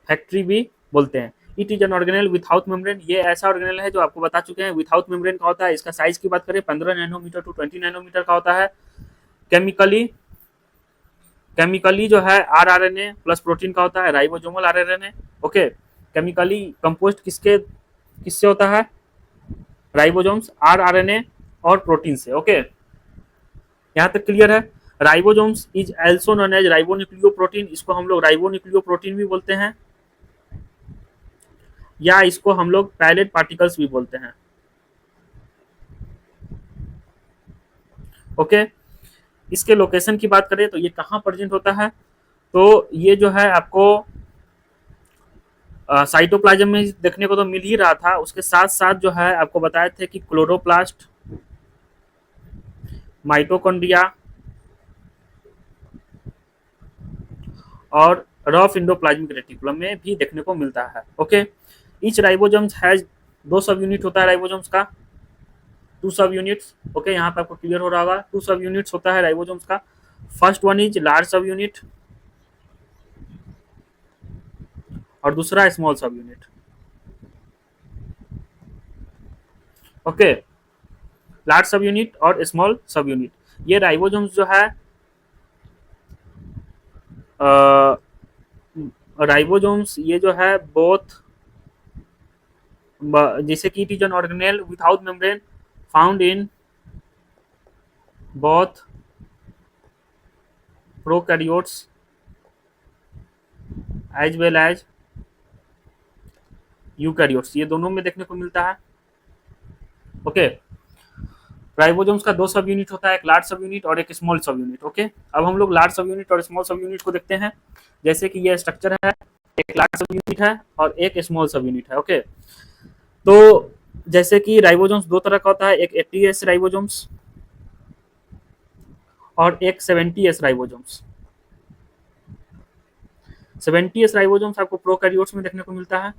फैक्ट्री भी बोलते हैं। It is an organelle without membrane, ये ऐसा ऑर्गेनेल है जो आपको बता चुके हैं विथआउट मेम्ब्रेन का होता है। इसका साइज की बात करें 15 नैनोमीटर टू 20 नैनोमीटर का होता है। केमिकली जो है आरआरएनए प्लस प्रोटीन का होता है, ribosomal rRNA. Okay, chemically composed किससे होता है, राइबोसोम्स, आरआरएनए और प्रोटीन से। ओके, यहाँ तक क्लियर है। Ribosomes is also known as ribonucleoprotein, इसको हम लोग राइबोन्यूक्लियोप्रोटीन भी बोलते हैं, या इसको हम लोग पैलेट पार्टिकल्स भी बोलते हैं। ओके, इसके लोकेशन की बात करें तो ये कहाँ प्रेजेंट होता है, तो ये जो है आपको साइटोप्लाज्म में देखने को तो मिल ही रहा था, उसके साथ साथ जो है आपको बताए थे कि क्लोरोप्लास्ट, माइटोकॉन्ड्रिया और रफ इंडोप्लाज्मिक रेटिकुलम में भी देखने को मिलता है। ओके, ईच राइबोसोम्स हैज 2 सब यूनिट होता है राइबोसोम्स का, 2 सब यूनिट्स। ओके, यहाँ पे आपको क्लियर हो रहा होगा, 2 सब यूनिट्स होता है राइबोसोम्स का। First one is large subunit और दूसरा small subunit. Okay, large subunit और स्मॉल सब यूनिट, ये राइबोसोम्स जो है राइबोसोम्स ये जो है बोथ, जैसे कि it is an organelle without membrane found in both prokaryotes as well as eukaryotes, ये दोनों में देखने को मिलता है। ओके, राइबोसोम्स का 2 सब यूनिट होता है, एक लार्ज सब यूनिट और एक स्मॉल सब यूनिट। ओके, अब हम लोग लार्ज सब यूनिट और स्मॉल सब यूनिट को देखते हैं। जैसे कि ये स्ट्रक्चर है, एक लार्ज सब यूनिट है और एक स्मॉल सब यूनिट है। ओके, तो जैसे कि राइबोसोम्स दो तरह का होता है, एक 80s राइबोसोम्स और एक 70s राइबोसोम्स। 70s राइबोसोम्स आपको प्रोकैरियोट्स में देखने को मिलता है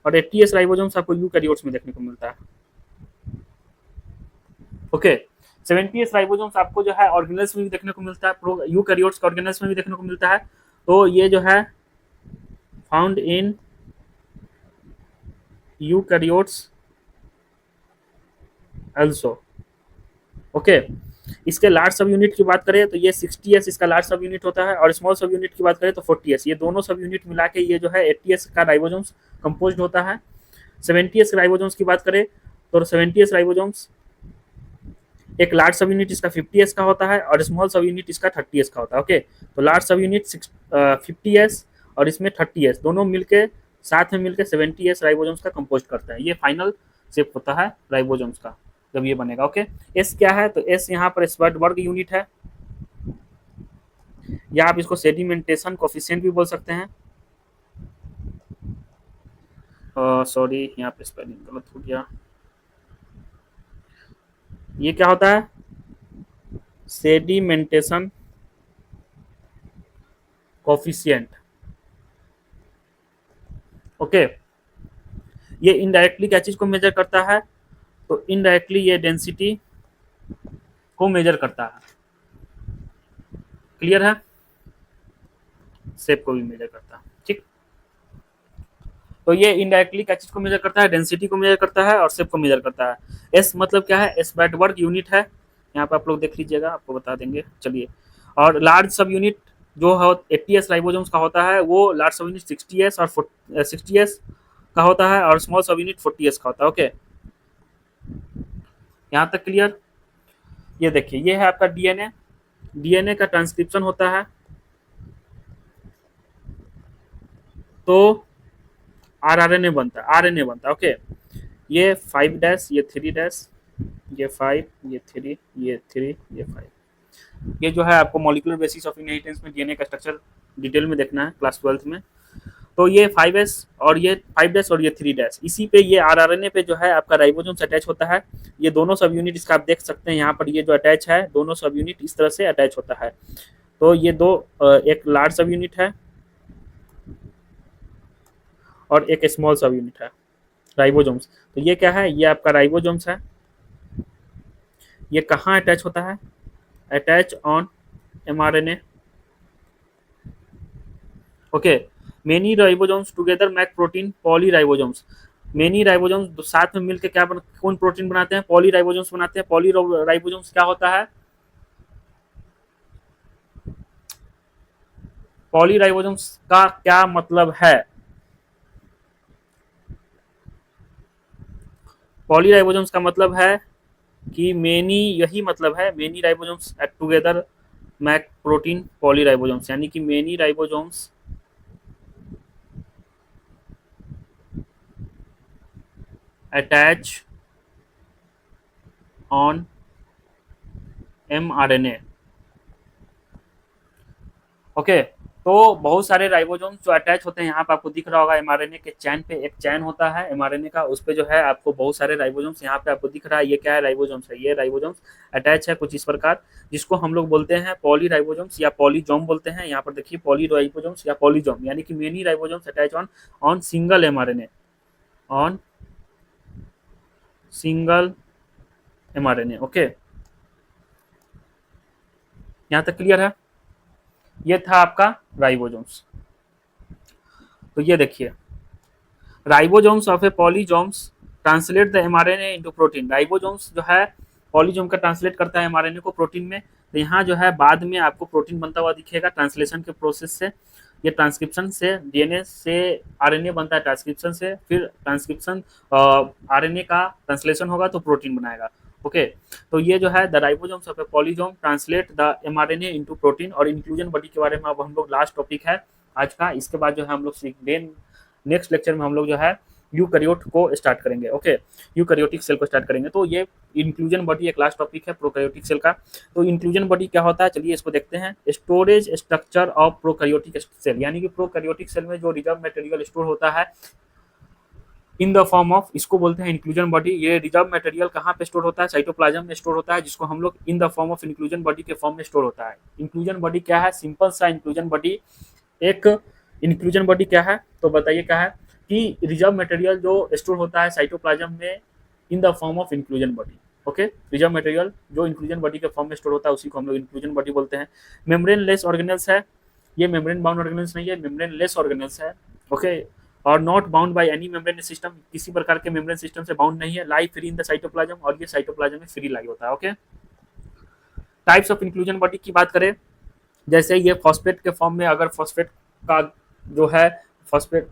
और 80s राइबोसोम्स आपको यूकैरियोट्स में देखने को मिलता है। ओके, 70s राइबोसोम्स आपको जो है ऑर्गेनेल्स में भी देखने को मिलता है, यूकैरियोट्स के ऑर्गेनेल्स में भी देखने को मिलता है। तो ये जो है found in eukaryotes also. Okay, इसके लार्ज सब यूनिट की बात करें तो ये 60s इसका लार्ज सब यूनिट होता है और स्मॉल सब यूनिट की बात करें तो 40s। ये दोनों सब यूनिट मिला के ये जो है 80s का राइबोसोम्स कंपोज्ड होता है। 70s राइबोसोम्स की बात करें तो 70s राइबोसोम्स एक लार्ज सब यूनिट इसका 50s का होता है और स्मॉल सब यूनिट इसका 30s का होता है। ओके, तो लार्ज सब यूनिट 50s और इसमें 30s दोनों मिलके साथ में मिलकर 70s राइबोसोम्स का कंपोस्ट करते हैं। ये फाइनल शेप होता है राइबोसोम्स का जब ये बनेगा। ओके, एस क्या है तो एस यहाँ पर स्वर्टबर्ग यूनिट है या आप इसको सेडिमेंटेशन कोफिशिएंट भी बोल सकते हैं। सॉरी यहाँ पे स्पेलिंग गलत हो गया। ये क्या होता है सेडिमेंटेशन कोफिशिएंट। ओके, ये इनडायरेक्टली क्या चीज को मेजर करता है तो इनडायरेक्टली ये डेंसिटी को मेजर करता है। क्लियर है, शेप को भी मेजर करता है। ठीक, तो ये इनडायरेक्टली क्या चीज को मेजर करता है, डेंसिटी को मेजर करता है और शेप को मेजर करता है। एस मतलब क्या है, स्वर्टबर्ग यूनिट है, यहाँ पे आप लोग देख लीजिएगा आपको बता देंगे। चलिए, और लार्ज सब यूनिट जो है 80s राइबोसोम्स का होता है वो लार्ज सब यूनिट 60s और 60s का होता है और स्मॉल सब यूनिट 40s का होता है। ओके, यहाँ तक क्लियर। ये देखिए ये है आपका डीएनए, डीएनए का ट्रांसक्रिप्शन होता है तो आरएनए बनता है, आरएनए बनता है। ओके, ये 5 डैश, ये 3 डैश, ये 5, ये 3, ये 3, ये 5। ये जो है आपको मॉलिक्यूलर बेसिस ऑफ इनहेरिटेंस में डीएनए का स्ट्रक्चर डिटेल में देखना है क्लास 12th में। तो ये 5s और ये 5 डैश और ये 3 डैश, इसी पे ये आरएनए पे जो है आपका राइबोसोम से अटैच होता है। ये दोनों सब यूनिट इसका आप देख सकते हैं यहाँ पर, ये जो अटैच है दोनों सब यूनिट इस तरह से अटैच होता है। तो ये दो एक लार्ज सब यूनिट है और एक स्मॉल सब यूनिट है राइबोसोम्स। तो ये क्या है, ये आपका राइबोसोम्स है। ये कहाँ अटैच होता है, attach on mRNA. Okay, many ribosomes together make protein polyribosomes. Many ribosomes साथ में मिलकर क्या कौन प्रोटीन बनाते हैं, पॉलीराइबोसोम्स बनाते हैं। पॉलीराइबोसोम्स क्या होता है, पॉलीराइबोसोम्स का क्या मतलब है, पॉलीराइबोसोम्स का मतलब है कि मेनी, यही मतलब है many ribosomes at together make protein polyribosomes, यानी कि many ribosomes attach on mRNA. Okay, तो बहुत सारे राइबोसोम्स जो अटैच होते हैं, यहाँ पे आपको दिख रहा होगा एमआरएनए के चैन पे एक चैन होता है एमआरएनए का, उस पे जो है आपको बहुत सारे राइबोसोम्स यहाँ पे आपको दिख रहा है। ये क्या है, राइबोसोम्स है। ये राइबोसोम्स अटैच है कुछ इस प्रकार, जिसको हम लोग बोलते हैं पॉलीराइबोसोम्स या पॉलीजोम बोलते हैं। यहाँ पर देखिए पॉलीराइबोसोम्स या पॉलीजोम, यानी कि many ribosomes attach on on single mRNA, on single mRNA. Okay, यहाँ तक क्लियर है। ये था आपका राइबोसोम्स। तो ये देखिए ribosomes of a polysomes translate the mRNA into protein. Ribosomes जो है पॉलीजोम का ट्रांसलेट करता है एमआरएनए को प्रोटीन में। तो यहाँ जो है बाद में आपको प्रोटीन बनता हुआ दिखेगा ट्रांसलेशन के प्रोसेस से। ये ट्रांसक्रिप्शन से डीएनए से आरएनए बनता है, ट्रांसक्रिप्शन से फिर ट्रांसक्रिप्शन आरएनए का ट्रांसलेशन होगा तो प्रोटीन बनाएगा। ओके, तो ये जो है the ribosomes of a polysome translate the mRNA into protein. और इंक्लूजन बॉडी के बारे में अब हम लोग लास्ट टॉपिक है आज का, इसके बाद जो है हम लोग सीख नेक्स्ट लेक्चर में हम लोग जो है यूकैरियोट को स्टार्ट करेंगे। ओके, यूकैरियोटिक सेल को स्टार्ट करेंगे। तो ये इंक्लूजन बॉडी एक लास्ट टॉपिक है प्रोकैरियोटिक सेल का। तो इंक्लूजन बॉडी क्या होता है, चलिए इसको देखते हैं। Storage structure of prokaryotic cell, यानी कि प्रोकैरियोटिक सेल में जो रिजर्व मटेरियल स्टोर होता है इन द फॉर्म ऑफ, इसको बोलते हैं इंक्लूजन बॉडी। ये रिजर्व मटेरियल कहाँ पे स्टोर होता है, साइटोप्लाज्म में स्टोर होता है, जिसको हम लोग इन the form of inclusion body के फॉर्म में स्टोर होता है। इंक्लूजन बॉडी क्या है, सिंपल सा इंक्लूजन बॉडी। एक इंक्लूजन बॉडी क्या है, तो बताइए क्या है कि रिजर्व मटेरियल जो स्टोर होता है साइटोप्लाज्म में इन the form of inclusion body. Okay, reserve material जो इंक्लूजन बॉडी के फॉर्म में स्टोर होता है उसी को हम लोग इंक्लूजन बॉडी बोलते हैं। मेम्ब्रेन लेस ऑर्गेनल्स है, ये मेम्ब्रेन बाउंड ऑर्गेनल्स नहीं है, मेम्ब्रेन लेस ऑर्गेनल्स है। ओके, और not bound by any membrane system, किसी प्रकार के मेम्ब्रेन सिस्टम से बाउंड नहीं है। लाई फ्री इन द साइटोप्लाज्म, और ये साइटोप्लाज्म में फ्री लाई होता है। Okay, types of inclusion body की बात करें, जैसे ये फॉस्फेट के फॉर्म में, अगर फॉस्फेट का जो है फॉस्फेट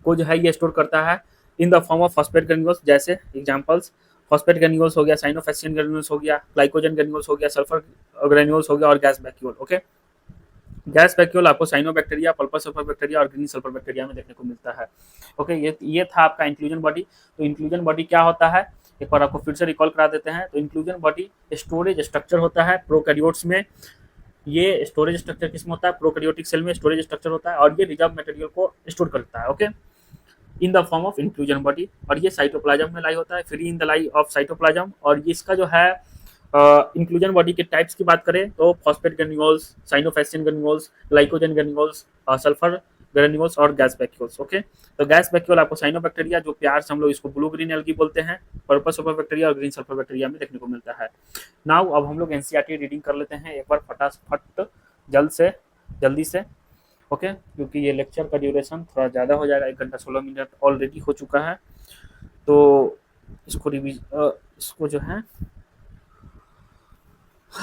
को जो है ये स्टोर करता है इन the form of phosphate granules. जैसे एग्जांपल्स, फॉस्फेट ग्रेन्यूल्स हो गया, साइनोफेसियन ग्रेन्यूल्स हो गया, ग्लाइकोजन ग्रेन्यूल्स हो गया, सल्फर ग्रेन्यूल्स हो गया, और gas vacuole. Okay, gas vacuole आपको साइनोबैक्टीरिया, पर्पल सल्फर बैक्टीरिया और ग्रीन सल्फर बैक्टीरिया में देखने को मिलता है। ओके, ये था आपका इंक्लूजन बॉडी। तो इंक्लूजन बॉडी क्या होता है, एक बार आपको फिर से रिकॉल करा देते हैं। तो इंक्लूजन बॉडी स्टोरेज स्ट्रक्चर होता है प्रोकैरियोट्स में। ये स्टोरेज स्ट्रक्चर किसमें होता है, प्रोकैरियोटिक सेल में स्टोरेज स्ट्रक्चर होता है, और ये रिजर्व मटेरियल को स्टोर करता है। Okay, in the form of inclusion body, और ये साइटोप्लाज्म में लाई होता है, free in the lie of cytoplasm. और ये इसका जो है इंक्लूजन बॉडी के टाइप्स की बात करें तो phosphate granules, cyanophycean granules, glycogen granules, sulphur granules और गैस वैक्यूल्स। ओके, तो गैस वैक्यूल आपको साइनोबैक्टीरिया, जो प्यार से हम लोग इसको ब्लू ग्रीन एल्गी बोलते हैं, पर्पल सल्फर बैक्टीरिया और ग्रीन सल्फर बैक्टीरिया में देखने को मिलता है। नाउ अब हम लोग एनसीईआरटी रीडिंग कर लेते हैं एक बार फटाफट जल्दी से। ओके, क्योंकि ये लेक्चर का ड्यूरेशन थोड़ा ज़्यादा हो जाएगा, 1 घंटा 16 मिनट ऑलरेडी हो चुका है। तो इसको जो है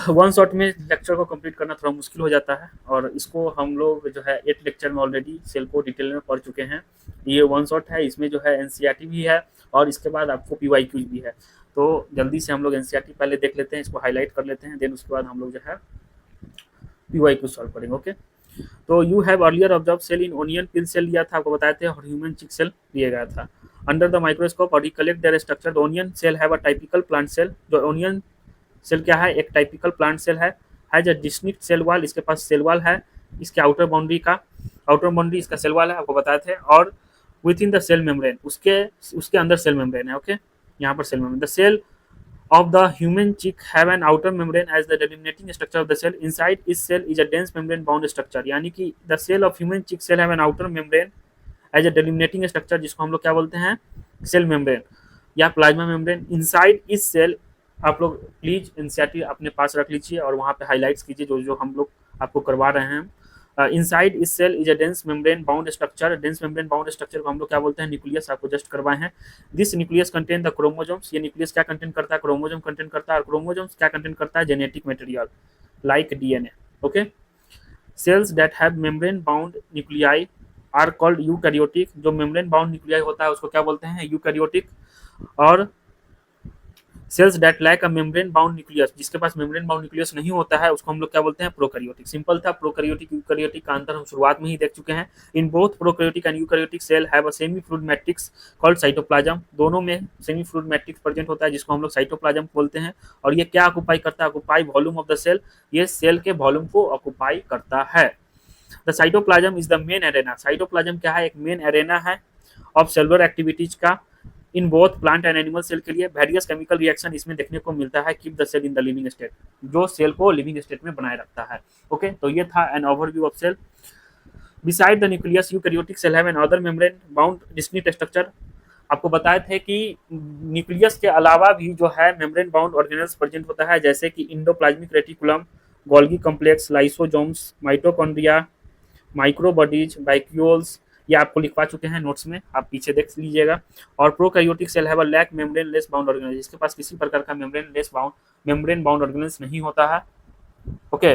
वन शॉट में लेक्चर को कंप्लीट करना थोड़ा मुश्किल हो जाता है, और इसको हम लोग जो है 8 लेक्चर में ऑलरेडी सेल को डिटेल में पढ़ चुके हैं। ये वन शॉट है, इसमें जो है एनसीईआरटी भी है और इसके बाद आपको पीवाईक्यूज भी है। तो जल्दी से हम लोग एनसीईआरटी पहले देख लेते हैं, इसको हाईलाइट कर लेते हैं, देन उसके बाद हम लोग जो है पीवाईक्यू सॉल्व करेंगे। ओके, तो you have earlier observe cell in onion peel cell लिया था, आपको बताए थे, और ह्यूमन चिक सेल लिया गया था। अंडर द माइक्रोस्कोप और recollect their structure, the onion cell have a typical plant cell. जो ओनियन सेल क्या है, एक टाइपिकल प्लांट सेल है जो डिस्टिंक्ट सेल वाल, इसके पास सेल वाल है, इसके आउटर बाउंड्री इसका सेल वाल है, आपको बताए थे। और within the cell membrane, उसके अंदर सेल मेम्ब्रेन है। ओके, यहाँ पर cell membrane, the cell of the human chick have an outer membrane as the delimiting structure of the cell. Inside each cell is a dense membrane bound structure, यानी कि the cell of human chick cell have an outer membrane as a delimiting structure, जिसको हम लोग क्या बोलते हैं, cell membrane या plasma membrane. Inside इस सेल, आप लोग प्लीज एनसीईआरटी अपने पास रख लीजिए और वहाँ पे हाईलाइट्स कीजिए जो जो हम लोग आपको करवा रहे हैं। इनसाइड इस cell is a dense membrane bound structure. Dense membrane bound structure को हम लोग क्या बोलते हैं, न्यूक्लियस, आपको जस्ट करवाए हैं। This nucleus contain the chromosomes, ये न्यूक्लियस क्या कंटेन करता है, क्रोमोजोम कंटेन करता है, और क्रोमोजोम्स क्या कंटेन करता है, genetic material like DNA. Okay, cells that have membrane bound nuclei are called eukaryotic. जो मेम्ब्रेन बाउंड न्यूक्लियाई होता है उसको क्या बोलते हैं, यूकैरियोटिक। और cells that lack a membrane bound nucleus, जिसके पास मेम्ब्रेन बाउंड न्यूक्लियस नहीं होता है उसको हम लोग क्या बोलते हैं, प्रोकैरियोटिक। सिंपल था, प्रोकैरियोटिक यूकैरियोटिक का अंतर हम शुरुआत में ही देख चुके हैं। In both prokaryotic and eukaryotic cell have a semi fluid matrix called cytoplasm. दोनों में सेमी फ्लूइड मैट्रिक्स प्रेजेंट होता है जिसको हम लोग साइटोप्लाज्म बोलते हैं। और ये क्या ऑक्युपाई करता है, occupy volume of the cell, ये सेल के वॉल्यूम को ऑक्युपाई करता है। The cytoplasm is the main arena, cytoplasm क्या है, एक मेन एरेना है ऑफ सेलुलर एक्टिविटीज का in both plant and animal cell के लिए। वेरियस केमिकल रिएक्शन इसमें देखने को मिलता है, keep the cell in the living state, जो सेल को लिविंग स्टेट में बनाए रखता है। ओके, तो ये था an overview of cell. Beside the nucleus eukaryotic cell have another membrane bound distinct structure. आपको बताए थे कि न्यूक्लियस के अलावा भी जो है मेम्ब्रेन बाउंड ऑर्गेनल्स प्रेजेंट होता है, जैसे कि endoplasmic reticulum, Golgi complex, lysosomes, mitochondria, microbodies, vacuoles, ये आपको लिखवा चुके हैं नोट्स में, आप पीछे देख लीजिएगा। और prokaryotic cell have a lack membrane less bound organelles, जिसके पास किसी प्रकार का मेम्ब्रेन बाउंड ऑर्गेनल्स नहीं होता है। ओके,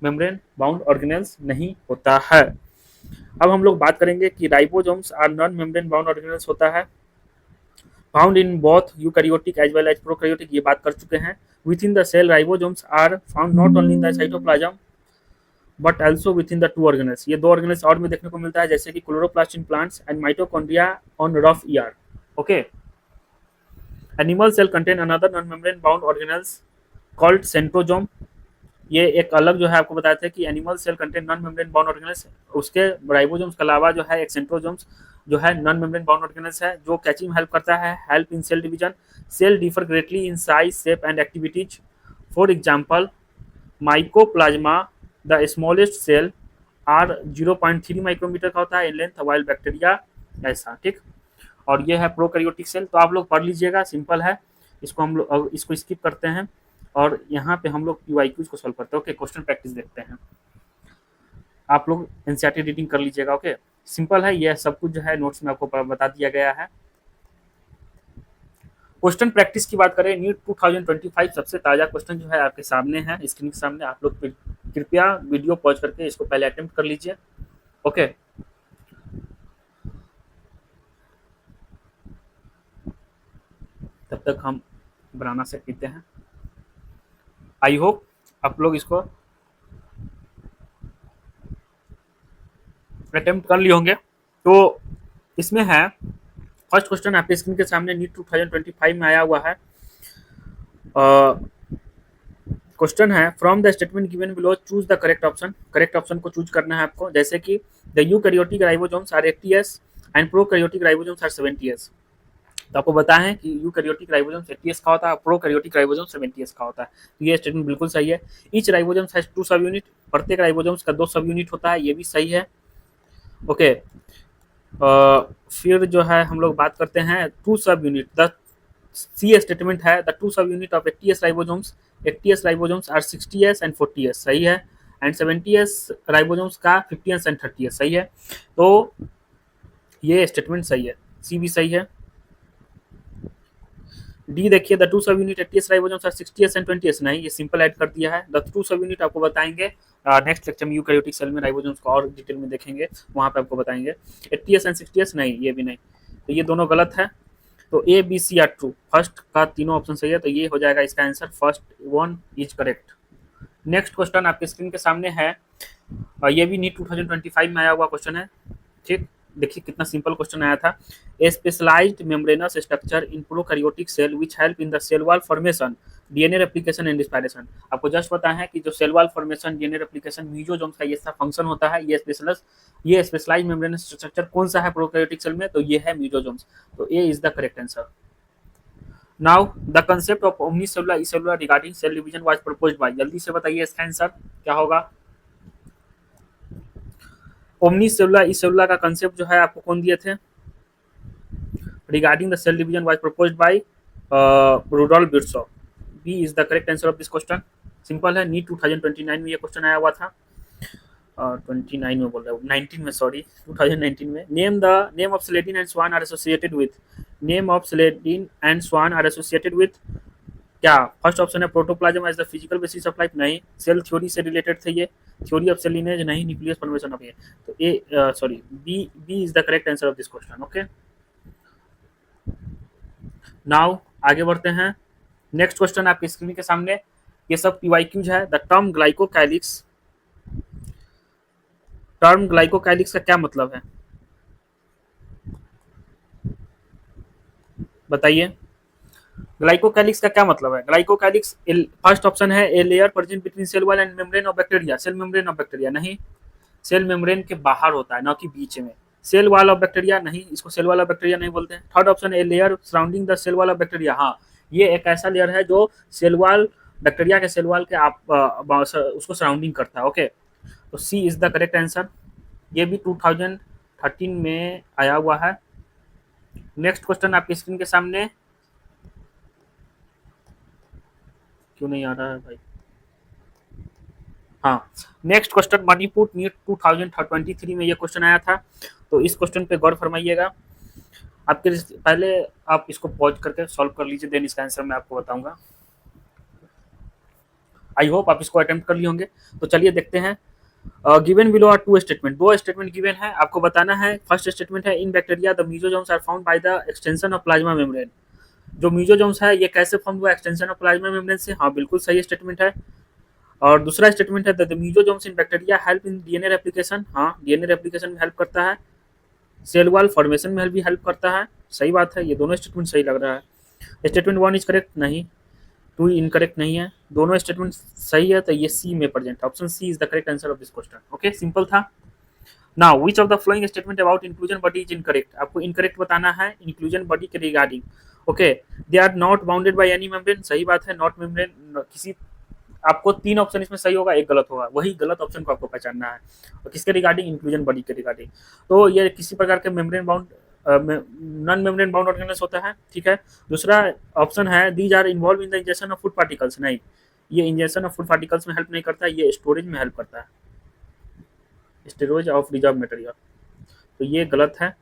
मेम्ब्रेन बाउंड ऑर्गेनल्स नहीं होता है। अब हम लोग बात करेंगे कि ribosomes are non membrane bound organelles होता है, found in both eukaryotic as well as prokaryotic, ये बात कर चुके हैं। Within the cell ribosomes are found not only in the cytoplasm but also within the two organelles, ये दो organelles और में देखने को मिलता है, जैसे कि chloroplast in plants and mitochondria on rough ER. Okay, animal cell contain another non membrane bound organelles called centrosome. ये एक अलग जो है आपको बताया था कि animal cell contain non membrane bound organelles, उसके राइबोसोम्स के अलावा जो है एक सेंट्रोजोम्स जो है नॉन मेम्ब्रेन बाउंड ऑर्गेनल्स है, जो कैचिंग में हेल्प करता है, help in cell division. Cell differ greatly in size, shape and activities. For example mycoplasma the smallest cell are 0.3 micrometer का होता है इन लेंथ, वाइल बैक्टीरिया ऐसा, ठीक। और ये है प्रोकैरियोटिक सेल, तो आप लोग पढ़ लीजिएगा, सिंपल है। इसको हम लोग इसको स्किप करते हैं और यहाँ पे हम लोग पीवाईक्यूज को सॉल्व करते हैं। ओके, क्वेश्चन प्रैक्टिस देखते हैं। आप लोग एनसीईआरटी रीडिंग कर लीजिएगा। ओके, सिंपल है, ये सब कुछ जो है नोट्स में आपको बता दिया गया है। क्वेश्चन प्रैक्टिस की बात करें, नीट 2025 सबसे ताजा क्वेश्चन जो है आपके सामने है, स्क्रीन के सामने। आप लोग कृपया वीडियो पॉज करके इसको पहले अटेम्प्ट कर लीजिए। ओके, तब तक हम बनाना से पीते हैं। आई होप आप लोग इसको अटेम्प्ट कर लिए होंगे। तो इसमें है फर्स्ट क्वेश्चन आपके स्क्रीन के सामने, नीट 2025 में आया हुआ है। क्वेश्चन है, from the statement given below choose the correct option. Correct option को चूज करना है आपको, जैसे कि the eukaryotic ribosomes are 80s and prokaryotic ribosomes are 70s। तो आपको बताया है कि यूकैरियोटिक राइबोसोम 80s का होता है, प्रोकैरियोटिक राइबोसोम 70s का होता है। तो ये स्टेटमेंट बिल्कुल सही है। ईच राइबोसोम हैज 2 सब यूनिट, प्रत्येक राइबोसोम्स का 2 सब यूनिट होता है, ये भी सही है। ओके, फिर जो है हम लोग बात करते हैं 2 subunit. The C statement है, the 2 subunit of 80s ribosomes, 80s ribosomes are 60s and 40s, सही है। एंड 70s राइबोसोम्स का 50s एंड 30s, सही है। तो ये स्टेटमेंट सही है, सी भी सही है। डी देखिए, द 2 सब unit 80s ribosomes are 60s and 20s, नहीं, ये सिंपल ऐड कर दिया है। द 2 सब यूनिट आपको बताएंगे नेक्स्ट लेक्चर में, यूकैरियोटिक सेल में राइबोसोम्स को और डिटेल में देखेंगे, वहां पे आपको बताएंगे। 80s एंड 60s, नहीं, ये भी नहीं, तो ये दोनों गलत है। तो A B C are true, first का तीनों ऑप्शन सही है, तो ये हो जाएगा इसका answer, first one is correct. Next question आपके स्क्रीन के सामने है, ये भी नीट 2025 में आया हुआ क्वेश्चन है, ठीक। देखिए कितना सिंपल क्वेश्चन आया था। A specialised membranous structure in prokaryotic cell which help in the cell wall formation, DNA replication and respiration. आपको जस्ट पता है कि जो cell wall formation, DNA replication, mesosomes का ये सब फंक्शन होता है। ये स्पेशलाइज्ड मेम्ब्रेनस स्ट्रक्चर कौन सा है प्रोकैरियोटिक सेल में, तो ये है मीजोसोम्स। तो A is the correct answer. Now the concept of omnis cellula e cellula regarding cell division was proposed by, जल्दी से बताइए इसका आंसर क्या होगा। ओमनीसेलुलर इसेलुलर का कंसेप्ट जो है आपको कौन दिए थे, regarding the cell division was proposed by Rudolf Virchow. B is the correct answer of this question. Simple है, नीट 2029 में ये क्वेश्चन आया हुआ था, 29 में बोल रहा हूँ, 19 में, सॉरी 2019 में। Name of Schleiden and Schwann are associated with, name of Schleiden and Schwann are associated with क्या। फर्स्ट ऑप्शन है protoplasm as the physical basis of life, नहीं। सेल थ्योरी से रिलेटेड थे ये, थ्योरी ऑफ सेल लिनेज, नहीं। Nucleus formation of ये, तो A sorry B is the correct answer of this question. Okay, now आगे बढ़ते हैं। नेक्स्ट क्वेश्चन आपके स्क्रीन के सामने, ये सब पीवाईक्यूज है। द टर्म ग्लाइकोकाइलिक्स, टर्म ग्लाइकोकाइलिक्स का क्या मतलब है, बताइए। ग्लाइकोकाइलिक्स का क्या मतलब है। ग्लाइकोकाइलिक्स, फर्स्ट ऑप्शन है a layer present between cell wall and membrane of bacteria, cell membrane of bacteria, नहीं। सेल मेम्ब्रेन के बाहर होता है, ना कि बीच में। सेल वॉल ऑफ बैक्टीरिया, नहीं, इसको सेल वॉल ऑफ बैक्टीरिया नहीं बोलते हैं। Third option a layer surrounding the cell wall of bacteria, हाँ, ये एक ऐसा लेयर है जो सेल वॉल, बैक्टीरिया के सेल वॉल के आप उसको सराउंडिंग करता है। ओके, तो C is the correct answer. ये भी 2013 में आया हुआ है। नेक्स्ट क्वेश्चन आपके स्क्रीन के सामने, क्यों नहीं आ रहा है भाई, हाँ। नेक्स्ट क्वेश्चन, मणिपुर नीट 2023 में ये क्वेश्चन आया था, तो इस क्वेश्चन पे गौर फरमाइएगा। आपके पहले आप इसको पॉज करके सॉल्व कर लीजिए, देन इसका आंसर मैं आपको बताऊंगा। आई होप आप इसको अटेम्प्ट कर लिए होंगे। तो चलिए देखते हैं। Given below are 2 statement, 2 statement given है, आपको बताना है। फर्स्ट स्टेटमेंट है, in bacteria the mesosomes are found by the extension of plasma membrane. जो मीजोसोम्स है ये कैसे फॉर्म हुआ, एक्सटेंशन ऑफ प्लाज्मा मेम्ब्रेन से, हाँ बिल्कुल सही स्टेटमेंट है। और दूसरा स्टेटमेंट है the mesosomes in bacteria help in DNA replication, हाँ डीएनए रेप्लिकेशन में हेल्प करता है, सेल वॉल फॉर्मेशन में भी हेल्प करता है। सही बात है, ये दोनों स्टेटमेंट सही लग रहा है। स्टेटमेंट 1 इज करेक्ट नहीं, 2 इनकरेक्ट नहीं है, दोनों स्टेटमेंट सही है, तो ये सी में present, option C is the correct answer of this question. Okay, simple था। Now which of the following statement about inclusion body is incorrect, आपको इनकरेक्ट बताना है इंक्लूजन बॉडी के regarding. Okay, they are not bounded by any membrane, सही बात है, not membrane किसी, आपको 3 ऑप्शन इसमें सही होगा, एक गलत होगा, वही गलत ऑप्शन को आपको पहचानना है। और किसके रिगार्डिंग, इंक्लूजन बॉडी के रिगार्डिंग। तो ये किसी प्रकार के membrane bound non membrane bound organelles होता है, ठीक है। दूसरा ऑप्शन है these are involve in the injection of food particles, नहीं, ये इंजेक्शन ऑफ फूड पार्टिकल्स में हेल्प नहीं करता, ये स्टोरेज में हेल्प करता है, स्टोरेज ऑफ रिजर्व मटेरियल, तो ये गलत है।